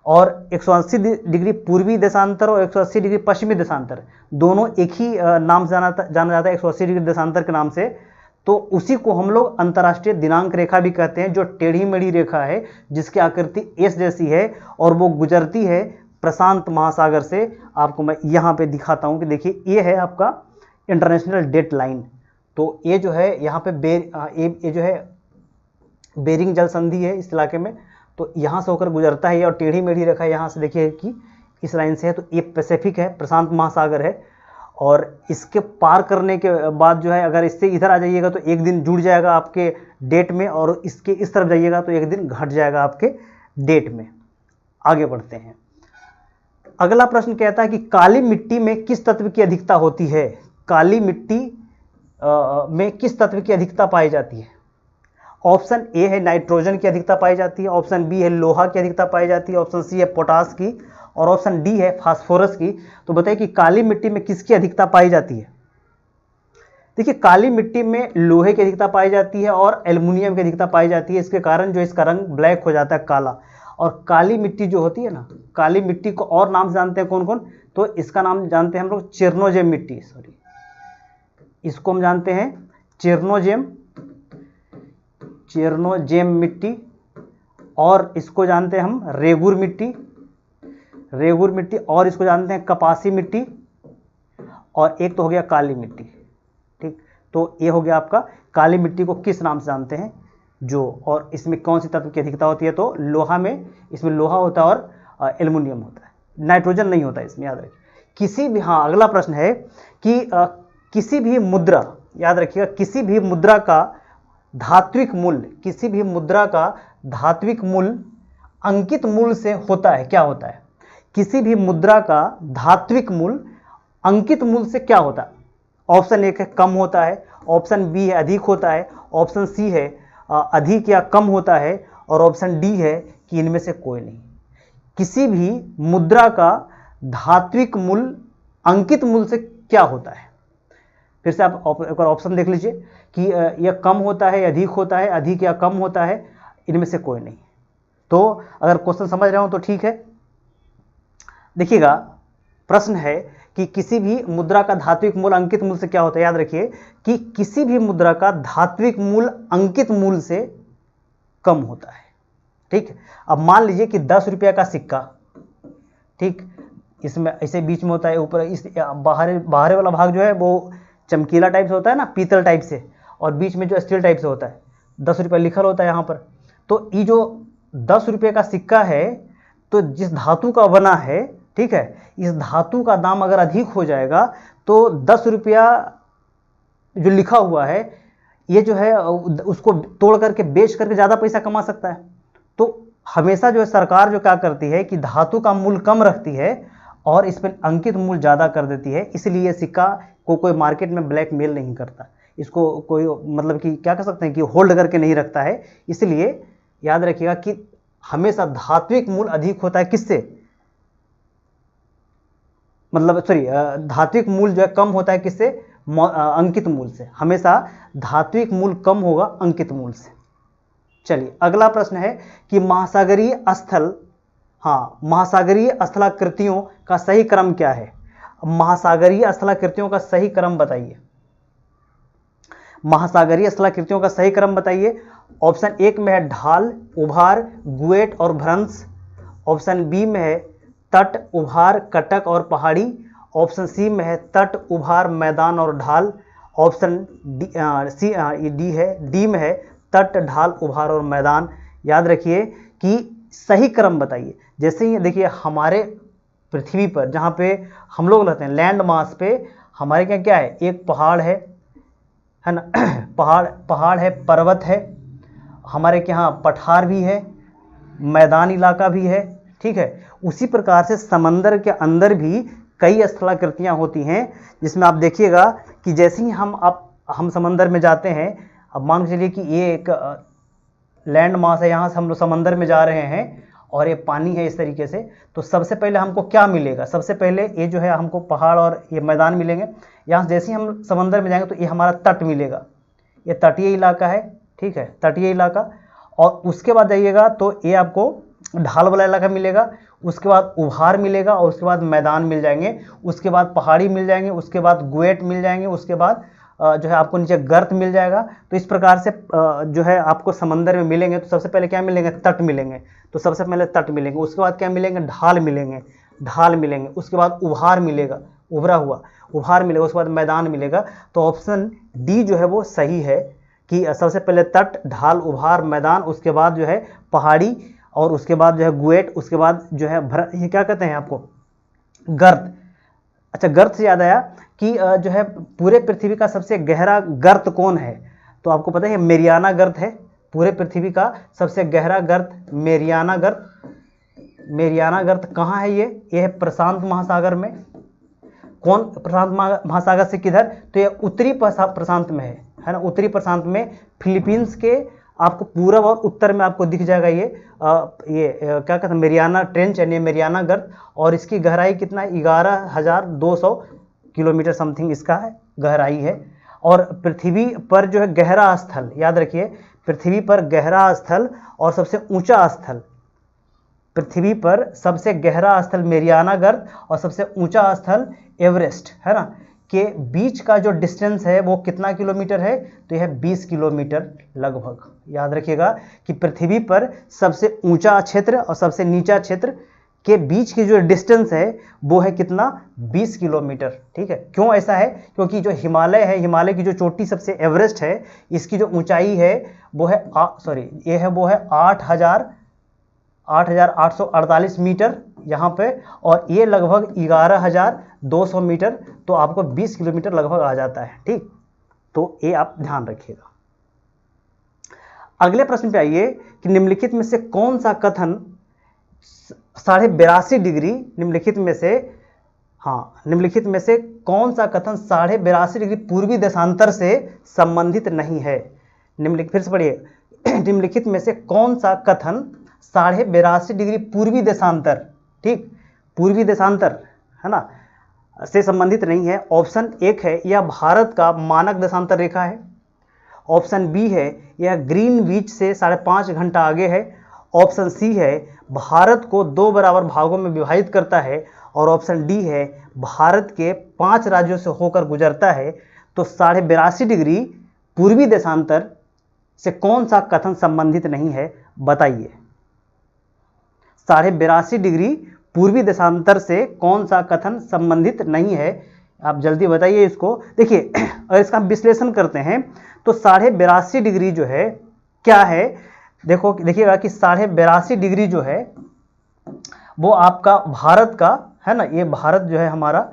और 180 डिग्री पूर्वी देशांतर और 180 डिग्री पश्चिमी देशांतर दोनों एक ही नाम से जाना जाता है, 180 डिग्री देशांतर के नाम से। तो उसी को हम लोग अंतर्राष्ट्रीय दिनांक रेखा भी कहते हैं, जो टेढ़ी मेढ़ी रेखा है जिसकी आकृति एस जैसी है और वो गुजरती है प्रशांत महासागर से। आपको मैं यहाँ पे दिखाता हूँ कि देखिए ये है आपका इंटरनेशनल डेट लाइन। तो ये जो है यहाँ पे ये जो है बेरिंग जल संधि है इस इलाके में, तो यहाँ से होकर गुजरता है ये। और टेढ़ी मेढ़ी रेखा यहाँ से देखिए कि इस लाइन से है, तो ये पैसिफिक है, प्रशांत महासागर है। और इसके पार करने के बाद जो है अगर इससे इधर आ जाइएगा तो एक दिन जुड़ जाएगा आपके डेट में, और इसके इस तरफ जाइएगा तो एक दिन घट जाएगा आपके डेट में। आगे बढ़ते हैं। अगला प्रश्न कहता है कि काली मिट्टी में किस तत्व की अधिकता होती है? काली मिट्टी में किस तत्व की अधिकता पाई जाती है? ऑप्शन ए है नाइट्रोजन की अधिकता पाई जाती है, ऑप्शन बी है लोहा की अधिकता पाई जाती है, ऑप्शन सी है पोटास की और ऑप्शन डी है फास्फोरस की। तो बताइए कि काली मिट्टी में किसकी अधिकता पाई जाती है? देखिए काली मिट्टी में लोहे की अधिकता पाई जाती है और एल्युमिनियम की अधिकता पाई जाती है। इसके कारण जो इसका रंग ब्लैक हो जाता है, काला। और काली मिट्टी जो होती है ना, काली मिट्टी को और नाम से जानते हैं कौन कौन? तो इसका नाम जानते हैं हम लोग चेरनोजेम मिट्टी, इसको हम जानते हैं चेरनोजेम मिट्टी, और इसको जानते हैं हम रेगुर मिट्टी, और इसको जानते हैं कपासी मिट्टी, और एक तो हो गया काली मिट्टी। ठीक, तो ये हो गया आपका काली मिट्टी को किस नाम से जानते हैं जो, और इसमें कौन सी तत्व की अधिकता होती है? तो लोहा में, इसमें लोहा होता है और एल्युमिनियम होता है, नाइट्रोजन नहीं होता इसमें, याद रखिए। किसी भी, हाँ अगला प्रश्न है कि किसी भी मुद्रा, याद रखिएगा, किसी भी मुद्रा का धात्विक मूल्य अंकित मूल्य से होता है, क्या होता है? किसी भी मुद्रा का धात्विक मूल्य अंकित मूल्य से क्या होता है? ऑप्शन एक है कम होता है, ऑप्शन बी है अधिक होता है, ऑप्शन सी है अधिक या कम होता है, और ऑप्शन डी है कि इनमें से कोई नहीं। किसी भी मुद्रा का धात्विक मूल्य अंकित मूल्य से क्या होता है? फिर से आप एक बार ऑप्शन देख लीजिए कि यह कम होता है, अधिक होता है, अधिक या कम होता है, इनमें से कोई नहीं। तो अगर क्वेश्चन समझ रहे हो तो ठीक है। देखिएगा, प्रश्न है कि किसी भी मुद्रा का धात्विक मूल्य अंकित मूल्य से क्या होता है। याद रखिए कि किसी भी मुद्रा का धात्विक मूल्य अंकित मूल्य से कम होता है। ठीक है, अब मान लीजिए कि 10 रुपये का सिक्का, ठीक, इसमें ऐसे बीच में होता है, ऊपर इस बाहर वाला भाग जो है वो चमकीला टाइप से होता है ना, पीतल टाइप से, और बीच में जो स्टील टाइप से होता है। 10 रुपये लिखल होता है यहाँ पर। तो ये जो 10 रुपये का सिक्का है, तो जिस धातु का बना है, ठीक है, इस धातु का दाम अगर अधिक हो जाएगा तो 10 रुपया जो लिखा हुआ है ये जो है उसको तोड़ करके बेच करके ज़्यादा पैसा कमा सकता है। तो हमेशा जो है सरकार जो क्या करती है कि धातु का मूल्य कम रखती है और इस पर अंकित मूल्य ज़्यादा कर देती है। इसलिए सिक्का को कोई मार्केट में ब्लैक मेल नहीं करता, इसको कोई मतलब कि क्या कह सकते हैं कि होल्ड करके नहीं रखता है। इसलिए याद रखिएगा कि हमेशा धात्विक मूल्य अधिक होता है किससे, मतलब सॉरी, धात्विक मूल्य जो है कम होता है किससे, अंकित मूल्य से। हमेशा धात्विक मूल्य कम होगा अंकित मूल्य से। चलिए अगला प्रश्न है कि महासागरीय स्थल, हाँ, महासागरीय स्थलाकृतियों का सही क्रम क्या है? महासागरीय स्थलाकृतियों का सही क्रम बताइए। महासागरीय स्थलाकृतियों का सही क्रम बताइए। ऑप्शन एक में है ढाल, उभार, गुएट और भ्रंश। ऑप्शन बी में है तट, उभार, कटक और पहाड़ी। ऑप्शन सी में है तट, उभार, मैदान और ढाल। ऑप्शन डी है, डी में है तट, ढाल, उभार और मैदान। याद रखिए कि सही क्रम बताइए। जैसे ही देखिए हमारे पृथ्वी पर जहाँ पे हम लोग रहते हैं, लैंड मास पे हमारे क्या क्या है, एक पहाड़ है ना, पहाड़ है, पर्वत है, हमारे के यहाँ पठार भी है, मैदान इलाका भी है, ठीक है। उसी प्रकार से समंदर के अंदर भी कई स्थलाकृतियाँ होती हैं, जिसमें आप देखिएगा कि जैसे ही हम समंदर में जाते हैं, अब मान के चलिए कि ये एक लैंड मास है, यहाँ से हम लोग समंदर में जा रहे हैं और ये पानी है इस तरीके से, तो सबसे पहले हमको क्या मिलेगा? सबसे पहले ये जो है हमको पहाड़ और ये मैदान मिलेंगे। यहाँ जैसे ही हम समंदर में जाएंगे तो ये हमारा तट मिलेगा, ये तटीय इलाका है, ठीक है, तटीय इलाका। और उसके बाद जाइएगा तो ये आपको ढाल वाला इलाका मिलेगा, उसके बाद उभार मिलेगा और उसके बाद मैदान मिल जाएंगे, उसके बाद पहाड़ी मिल जाएंगे, उसके बाद गुएट मिल जाएंगे, उसके बाद जो है आपको नीचे गर्त मिल जाएगा। तो इस प्रकार से जो है आपको समंदर में मिलेंगे तो सबसे पहले क्या मिलेंगे? तट मिलेंगे। तो सबसे पहले तट मिलेंगे, उसके बाद क्या मिलेंगे? ढाल मिलेंगे, उसके बाद उभार मिलेगा, उभरा हुआ उभार मिलेगा, उसके बाद मैदान मिलेगा। तो ऑप्शन डी जो है वो सही है कि सबसे पहले तट, ढाल, उभार, मैदान, उसके बाद जो है पहाड़ी और उसके बाद जो है गुएट, उसके बाद जो है ये क्या कहते हैं आपको? गर्त। अच्छा, गर्त से याद आया कि जो है पूरे पृथ्वी का सबसे गहरा गर्त कौन है? तो आपको पता है मेरियाना गर्त है, पूरे पृथ्वी का सबसे गहरा गर्त मेरियाना गर्त। मेरियाना गर्त कहाँ है? ये है प्रशांत महासागर में। कौन? प्रशांत महासागर से किधर? तो ये उत्तरी प्रशांत में है ना, उत्तरी प्रशांत में। फिलीपींस के आपको पूर्व और उत्तर में आपको दिख जाएगा ये क्या कहते हैं, मेरियाना ट्रेंच यानी मेरियाना गर्त। और इसकी गहराई कितना है? 11,200 किलोमीटर समथिंग इसका है गहराई है। और पृथ्वी पर जो है गहरा स्थल, याद रखिए, पृथ्वी पर गहरा स्थल और सबसे ऊंचा स्थल, पृथ्वी पर सबसे गहरा स्थल मेरियाना गर्त और सबसे ऊंचा स्थल एवरेस्ट है ना, के बीच का जो डिस्टेंस है वो कितना किलोमीटर है? तो यह है 20 किलोमीटर लगभग। याद रखिएगा कि पृथ्वी पर सबसे ऊंचा क्षेत्र और सबसे नीचा क्षेत्र के बीच की जो डिस्टेंस है वो है कितना? 20 किलोमीटर। ठीक है, क्यों ऐसा है? क्योंकि जो हिमालय है, हिमालय की जो चोटी सबसे एवरेस्ट है, इसकी जो ऊंचाई है वो है 8,848 मीटर यहाँ पे, और ये लगभग 11,200 मीटर, तो आपको 20 किलोमीटर लगभग आ जाता है। ठीक, तो ये आप ध्यान रखिएगा। अगले प्रश्न पे आइए कि निम्नलिखित में से कौन सा कथन 82.5 डिग्री निम्नलिखित में से, हाँ, निम्नलिखित में से कौन सा कथन 82.5 डिग्री पूर्वी देशांतर से संबंधित नहीं है? निम्नलिखित, फिर से पढ़िए, निम्नलिखित में से कौन सा कथन 82.5 डिग्री पूर्वी देशांतर, ठीक, पूर्वी देशांतर है ना, से संबंधित नहीं है? ऑप्शन एक है, यह भारत का मानक देशांतर रेखा है। ऑप्शन बी है, यह ग्रीनविच से 5.5 घंटा आगे है। ऑप्शन सी है, भारत को 2 बराबर भागों में विभाजित करता है। और ऑप्शन डी है, भारत के 5 राज्यों से होकर गुजरता है। तो 82.5 डिग्री पूर्वी देशांतर से कौन सा कथन संबंधित नहीं है, बताइए। 82.5 डिग्री पूर्वी देशांतर से कौन सा कथन संबंधित नहीं है, आप जल्दी बताइए इसको। देखिए, अगर इसका विश्लेषण करते हैं तो 82.5 डिग्री जो है क्या है, देखिएगा कि 82.5 डिग्री जो है वो आपका भारत का है ना, ये भारत जो है हमारा,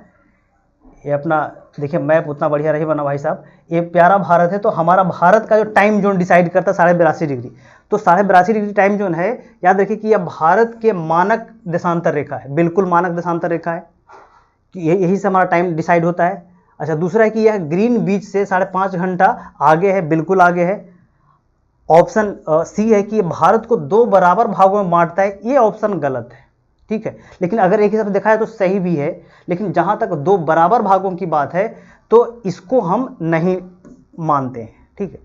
ये अपना देखिए मैप उतना बढ़िया नहीं बना भाई साहब, ये प्यारा भारत है, तो हमारा भारत का जो टाइम जोन डिसाइड करता है 82.5 डिग्री। तो 82.5 डिग्री टाइम जोन है, याद रखिए कि यह भारत के मानक देशांतर रेखा है, बिल्कुल मानक देशांतर रेखा है, यही से हमारा टाइम डिसाइड होता है। अच्छा, दूसरा है कि यह ग्रीनविच से 5.5 घंटा आगे है, बिल्कुल आगे है। ऑप्शन सी है कि भारत को 2 बराबर भागों में बांटता है, ये ऑप्शन गलत है, ठीक है। लेकिन अगर एक हिसाब से देखा है तो सही भी है, लेकिन जहां तक 2 बराबर भागों की बात है तो इसको हम नहीं मानते हैं, ठीक है।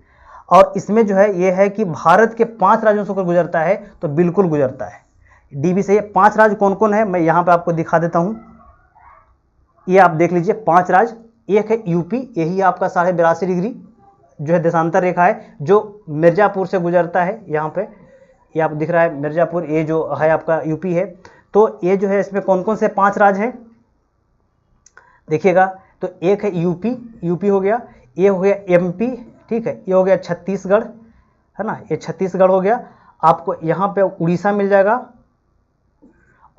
और इसमें जो है ये है कि भारत के 5 राज्यों से होकर गुजरता है, तो बिल्कुल गुजरता है, डी भी सही है। 5 राज्य कौन कौन है, मैं यहां पर आपको दिखा देता हूं, ये आप देख लीजिए 5 राज्य। एक है यूपी, यही आपका 82.5 डिग्री जो है देशांतर रेखा है, जो मिर्जापुर से गुजरता है, यहाँ पे ये आप दिख रहा है मिर्जापुर, ये जो है आपका यूपी है। तो ये जो है इसमें कौन कौन से 5 राज्य हैं देखिएगा, तो एक है यूपी हो गया, ये हो गया एमपी, ठीक है, ये हो गया छत्तीसगढ़, है ना, ये छत्तीसगढ़ हो गया। आपको यहाँ पे उड़ीसा मिल जाएगा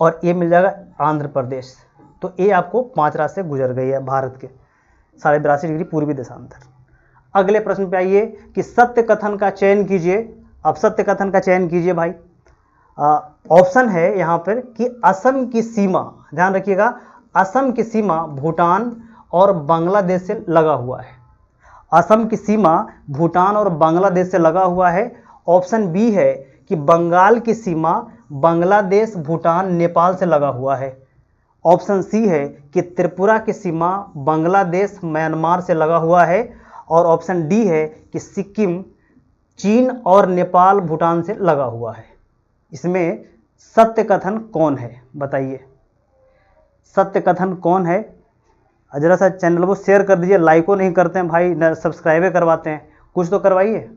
और ये मिल जाएगा आंध्र प्रदेश। तो ये आपको 5 राज्य से गुजर गई है भारत के 82.5 डिग्री पूर्वी देशांतर। अगले प्रश्न पे आइए कि सत्य कथन का चयन कीजिए। अब सत्य कथन का चयन कीजिए भाई। ऑप्शन है यहाँ पर कि असम की सीमा, ध्यान रखिएगा, असम की सीमा भूटान और बांग्लादेश से लगा हुआ है। असम की सीमा भूटान और बांग्लादेश से लगा हुआ है। ऑप्शन बी है कि बंगाल की सीमा बांग्लादेश, भूटान, नेपाल से लगा हुआ है। ऑप्शन सी है कि त्रिपुरा की सीमा बांग्लादेश, म्यांमार से लगा हुआ है। और ऑप्शन डी है कि सिक्किम चीन और नेपाल, भूटान से लगा हुआ है। इसमें सत्य कथन कौन है, बताइए। सत्य कथन कौन है? जरा सा चैनल को शेयर कर दीजिए, लाइको नहीं करते हैं भाई, न सब्सक्राइबे करवाते हैं, कुछ तो करवाइए।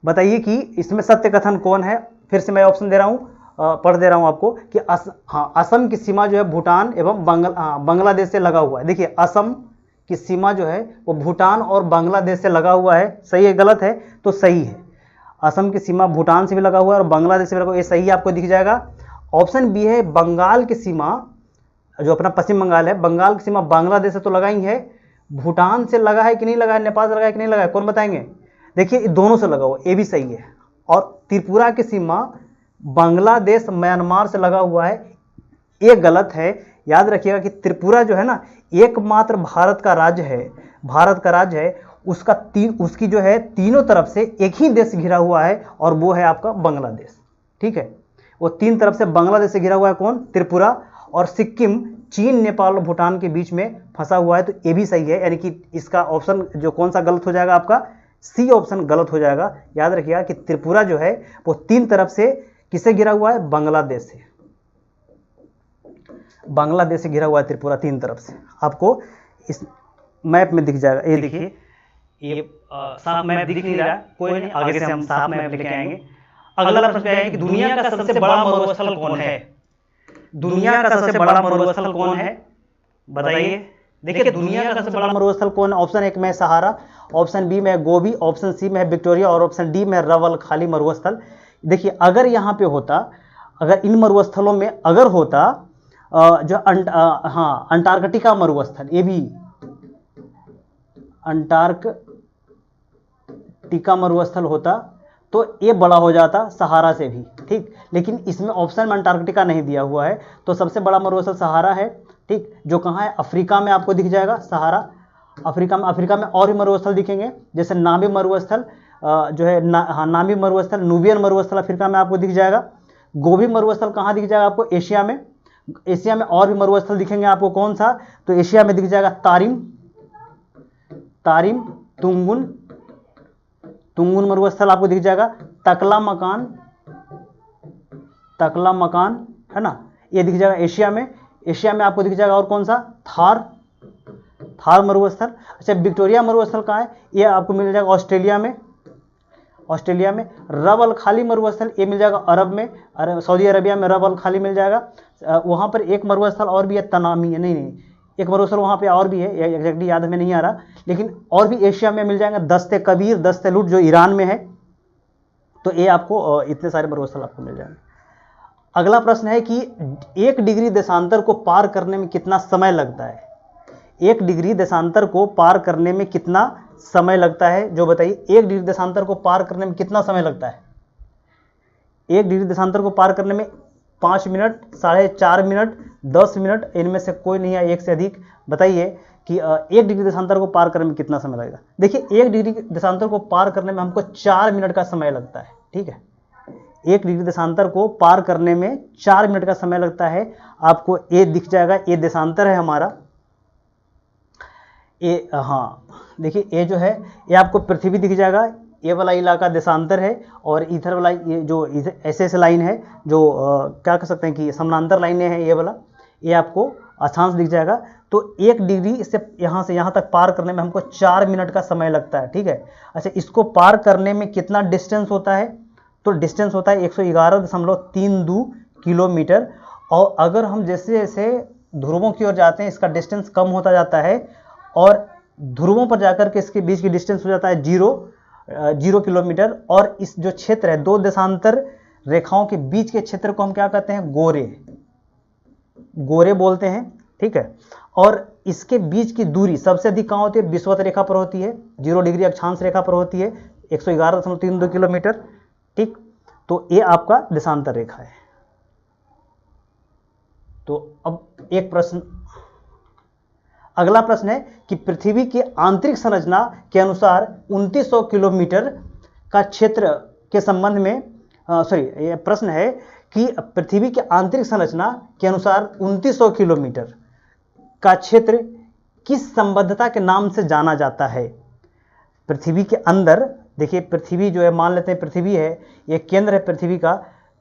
बताइए कि इसमें सत्य कथन कौन है। फिर से मैं ऑप्शन दे रहा हूँ, पढ़ दे रहा हूँ आपको कि असम की सीमा जो है भूटान एवं बांग्लादेश से लगा हुआ है। देखिए, असम की सीमा जो है वो भूटान और बांग्लादेश से लगा हुआ है। सही है गलत है? तो सही है। असम की सीमा भूटान से भी लगा हुआ है और बांग्लादेश से भी लगा हुआ है, ये सही आपको दिख जाएगा। ऑप्शन बी है बंगाल की सीमा, जो अपना पश्चिम बंगाल है, बंगाल की सीमा बांग्लादेश से तो लगा ही है, भूटान से लगा है कि नहीं लगा है, नेपाल से लगा है कि नहीं लगा है, कौन बताएंगे? देखिए, दोनों से लगा हुआ, ये भी सही है। और त्रिपुरा की सीमा बांग्लादेश, म्यांमार से लगा हुआ है, ये गलत है। याद रखिएगा कि त्रिपुरा जो है ना, एकमात्र भारत का राज्य है, भारत का राज्य है, उसकी जो है तीनों तरफ से एक ही देश घिरा हुआ है और वो है आपका बांग्लादेश। ठीक है, वो 3 तरफ से बांग्लादेश से घिरा हुआ है, कौन? त्रिपुरा। और सिक्किम चीन, नेपाल और भूटान के बीच में फंसा हुआ है, तो ये भी सही है। यानी कि इसका ऑप्शन जो कौन सा गलत हो जाएगा आपका? सी ऑप्शन गलत हो जाएगा। याद रखिएगा कि त्रिपुरा जो है वो 3 तरफ से किससे घिरा हुआ है? बांग्लादेश से, बांग्लादेश से घिरा हुआ है त्रिपुरा 3 तरफ से। आपको इस मैप में दिख जाएगा, ये देखिए, ये साफ मैप दिख नहीं रहा, कोई नहीं, आगे से हम साफ मैप लेके आएंगे। अगला प्रश्न है कि दुनिया का सबसे बड़ा मरुस्थल कौन है? दुनिया का सबसे बड़ा मरुस्थल कौन है, बताइए। देखिए, दुनिया का सबसे बड़ा मरुस्थल कौन है? ऑप्शन 1 में सहारा, ऑप्शन बी में गोबी, ऑप्शन सी में विक्टोरिया और ऑप्शन डी में रवल खाली मरुस्थल। देखिए, अगर यहाँ पे होता, अगर इन मरुस्थलों में अगर होता जो अंटार्कटिका मरुस्थल, ये भी अंटार्कटिका मरुस्थल होता, तो तो ये बड़ा हो जाता सहारा से भी, ठीक। लेकिन इसमें ऑप्शन में अंटार्कटिका नहीं दिया हुआ है, तो सबसे बड़ा मरुस्थल सहारा है, ठीक, जो कहाँ है, अफ्रीका में आपको दिख जाएगा सहारा। अफ्रीका में और भी मरुस्थल दिखेंगे, जैसे नामी मरुस्थल जो है नामी मरुस्थल, नूबियन मरुस्थल अफ्रीका में आपको दिख जाएगा। गोबी मरुस्थल कहाँ दिख जाएगा आपको, एशिया में। एशिया में और भी मरुस्थल दिखेंगे आपको, कौन सा, तो एशिया में दिख जाएगा तारिम तुंगुन मरुस्थल आपको दिख जाएगा। तकला मकान है ना, ये दिख जाएगा एशिया में। एशिया में आपको दिख जाएगा और कौन सा, थार मरुस्थल। अच्छा, विक्टोरिया मरुस्थल कहाँ है, ये आपको मिल जाएगा ऑस्ट्रेलिया में। रब अल खाली मरुस्थल ये मिल जाएगा अरब में, सऊदी अरबिया में रब अल खाली मिल जाएगा। वहाँ पर एक मरुस्थल और भी है, तनामी है, नहीं एक मरुस्थल वहाँ पे और भी है, एग्जैक्टली याद हमें नहीं आ रहा, लेकिन और भी एशिया में मिल जाएंगे। दस्ते कबीर, दस्ते लुट जो ईरान में है। तो ये आपको इतने सारे मरुस्थल आपको मिल जाएंगे। अगला प्रश्न है कि 1 डिग्री देशांतर को पार करने में कितना समय लगता है। 1 डिग्री देशांतर को पार करने में कितना समय लगता है, जो बताइए। 1 डिग्री देशांतर को पार करने में कितना समय लगता है। 1 डिग्री देशांतर को पार करने में 5 मिनट, 4.5 मिनट, 10 मिनट, इनमें से कोई नहीं है एक से अधिक। बताइए कि 1 डिग्री देशांतर को पार करने में कितना समय लगेगा। देखिए 1 डिग्री देशांतर को पार करने में हमको 4 मिनट का समय लगता है, ठीक है। 1 डिग्री देशांतर को पार करने में 4 मिनट का समय लगता है। आपको ये दिख जाएगा, ये देशांतर है हमारा, ये, हाँ देखिए ये जो है, ये आपको पृथ्वी दिख जाएगा, ये वाला इलाका देशांतर है, और इधर वाला ये जो ऐसे लाइन है, जो क्या कह सकते हैं कि समानांतर लाइनें हैं, ये वाला, ये आपको अक्षांश दिख जाएगा। तो 1 डिग्री से यहाँ तक पार करने में हमको 4 मिनट का समय लगता है, ठीक है। अच्छा, इसको पार करने में कितना डिस्टेंस होता है, तो डिस्टेंस होता है 111.32 किलोमीटर। और अगर हम जैसे जैसे ध्रुवों की ओर जाते हैं, इसका डिस्टेंस कम होता जाता है, और ध्रुवों पर जाकर के इसके बीच की डिस्टेंस हो जाता है 0 किलोमीटर। और इस जो क्षेत्र है, 2 देशांतर रेखाओं के बीच के क्षेत्र को हम क्या कहते हैं, गोरे बोलते हैं, ठीक है। और इसके बीच की दूरी सबसे अधिक कहाँ होती है, विषुवत रेखा पर होती है, 0 डिग्री अक्षांश रेखा पर होती है, 111.32 किलोमीटर, ठीक। तो ये आपका देशांतर रेखा है। तो अब एक प्रश्न, अगला प्रश्न है कि पृथ्वी की आंतरिक संरचना के अनुसार 2900 किलोमीटर का क्षेत्र के संबंध में, यह प्रश्न है कि पृथ्वी की आंतरिक संरचना के अनुसार 2900 किलोमीटर का क्षेत्र किस संबद्धता के नाम से जाना जाता है। पृथ्वी के अंदर देखिए, पृथ्वी जो है, मान लेते हैं पृथ्वी है, ये केंद्र है पृथ्वी का,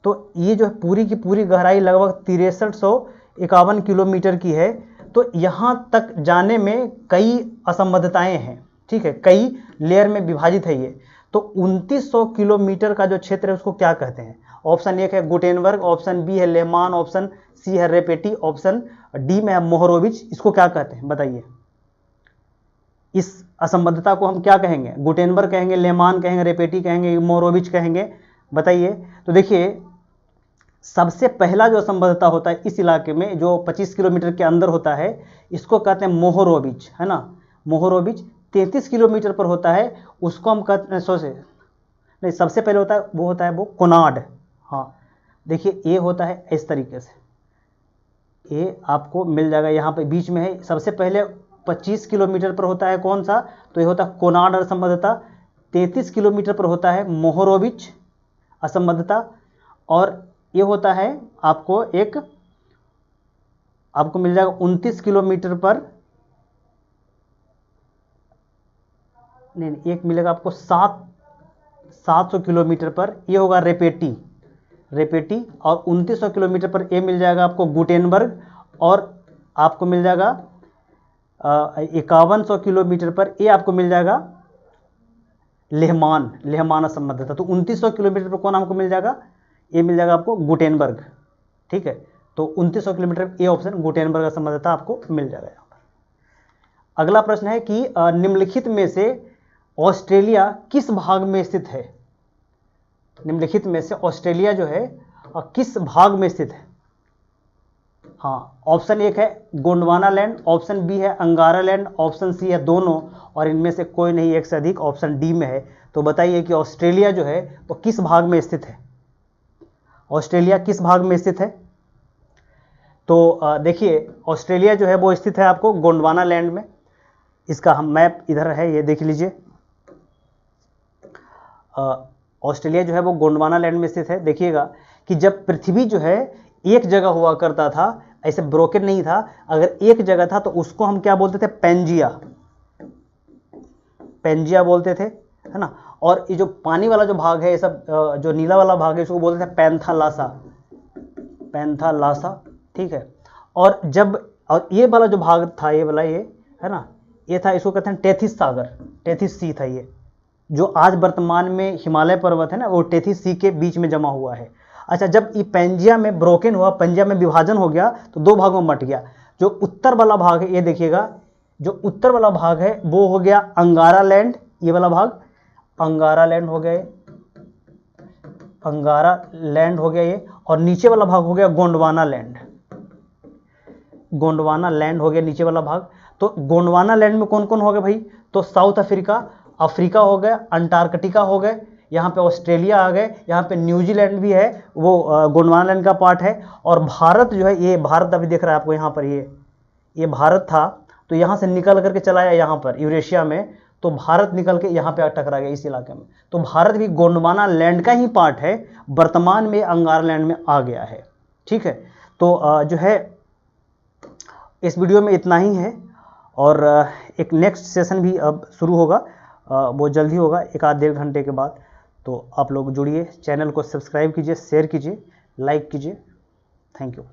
तो ये जो पूरी की पूरी गहराई लगभग 6351 किलोमीटर की है। तो यहाँ तक जाने में कई असंबद्धताएं हैं, ठीक है, कई लेयर में विभाजित है ये। तो 2900 किलोमीटर का जो क्षेत्र है उसको क्या कहते हैं। ऑप्शन 1 है गुटेनबर्ग, ऑप्शन बी है लेमान, ऑप्शन सी है रेपेटी, ऑप्शन डी में है मोहरोविच। इसको क्या कहते हैं बताइए। इस असंबद्धता को हम क्या कहेंगे, गुटेनबर्ग कहेंगे, लेमान कहेंगे, रेपेटी कहेंगे, मोहरोविच कहेंगे, बताइए। तो देखिए, सबसे पहला जो असंबद्धता होता है इस इलाके में, जो 25 किलोमीटर के अंदर होता है, इसको कहते हैं मोहरोविच, है ना। मोहरोविच 33 किलोमीटर पर होता है, उसको हम कहते हैं सबसे पहले होता है वो कोनाड। हाँ देखिए, ये होता है इस तरीके से, ये आपको मिल जाएगा यहाँ पे बीच में है। सबसे पहले 25 किलोमीटर पर होता है कौन सा, तो ये होता है कोनाड असंबद्धता। 33 किलोमीटर पर होता है मोहरोविच असंबद्धता। और ये होता है आपको आपको मिल जाएगा 29 किलोमीटर पर, नहीं एक मिलेगा आपको 700 किलोमीटर पर, ये होगा रेपेटी। और 2900 किलोमीटर पर ये मिल जाएगा आपको गुटेनबर्ग। और आपको मिल जाएगा 5100 किलोमीटर पर ये आपको मिल जाएगा लेहमान असंबद्धता। तो 2900 किलोमीटर पर कौन हमको मिल जाएगा, ये मिल जाएगा आपको गुटेनबर्ग, ठीक है। तो 2900 किलोमीटर, ये ऑप्शन गुटेनबर्ग असंबद्धता आपको मिल जाएगा यहाँ पर। अगला प्रश्न है कि निम्नलिखित में से ऑस्ट्रेलिया किस भाग में स्थित है। निम्नलिखित में से ऑस्ट्रेलिया जो है किस भाग में स्थित है। हाँ, ऑप्शन एक है गोंडवाना लैंड, ऑप्शन बी है अंगारा लैंड, ऑप्शन सी है दोनों, और इनमें से कोई नहीं एक से अधिक ऑप्शन डी में है। तो बताइए कि ऑस्ट्रेलिया जो है वो किस भाग में स्थित है? ऑस्ट्रेलिया किस भाग में स्थित है? तो देखिए ऑस्ट्रेलिया जो है वो स्थित है आपको गोंडवाना लैंड में। इसका हम मैप इधर है, ये देख लीजिए। ऑस्ट्रेलिया जो है वो गोंडवाना लैंड में स्थित है। देखिएगा कि जब पृथ्वी जो है एक जगह हुआ करता था, ऐसे ब्रोकन नहीं था, अगर एक जगह था तो उसको हम क्या बोलते थे? पेंजिया, पेंजिया बोलते थे, है ना। और ये जो पानी वाला जो भाग है, ये सब जो नीला वाला भाग है, इसको बोलते थे पैंथालासा, पैंथालासा, ठीक है। और जब और ये वाला जो भाग था, ये वाला, ये है ना, ये था, इसको कहते हैं टेथिस सागर, टेथिस सी था ये, जो आज वर्तमान में हिमालय पर्वत है ना, वो टेथिस सी के बीच में जमा हुआ है। अच्छा, जब ये पेंजिया में ब्रोकन हुआ, पेंजिया में विभाजन हो गया, तो दो भागों में बट गया। जो उत्तर वाला भाग है, ये देखिएगा, जो उत्तर वाला भाग है वो हो गया अंगारा लैंड, ये वाला भाग अंगारा लैंड हो गया, अंगारा लैंड हो गया ये। और नीचे वाला भाग हो गया गोंडवाना लैंड, गोंडवाना लैंड हो गया नीचे वाला भाग। तो गोंडवाना लैंड में कौन कौन हो गए भाई? तो साउथ अफ्रीका, अफ्रीका हो गया, अंटार्कटिका हो गए, यहाँ पे ऑस्ट्रेलिया आ गए, यहाँ पे न्यूजीलैंड भी है, वो गोंडवाना लैंड का पार्ट है। और भारत जो है, ये भारत अभी दिख रहा है आपको यहाँ पर, ये भारत था, तो यहाँ से निकल करके चला आया यहाँ पर यूरेशिया में, तो भारत निकल के यहाँ पे टकरा गया इस इलाके में। तो भारत भी गोंडवाना लैंड का ही पार्ट है, वर्तमान में अंगारा लैंड में आ गया है, ठीक है। तो जो है इस वीडियो में इतना ही है, और एक नेक्स्ट सेशन भी अब शुरू होगा, वो जल्द ही होगा, एक आध डेढ़ घंटे के बाद। तो आप लोग जुड़िए, चैनल को सब्सक्राइब कीजिए, शेयर कीजिए, लाइक कीजिए। Thank you.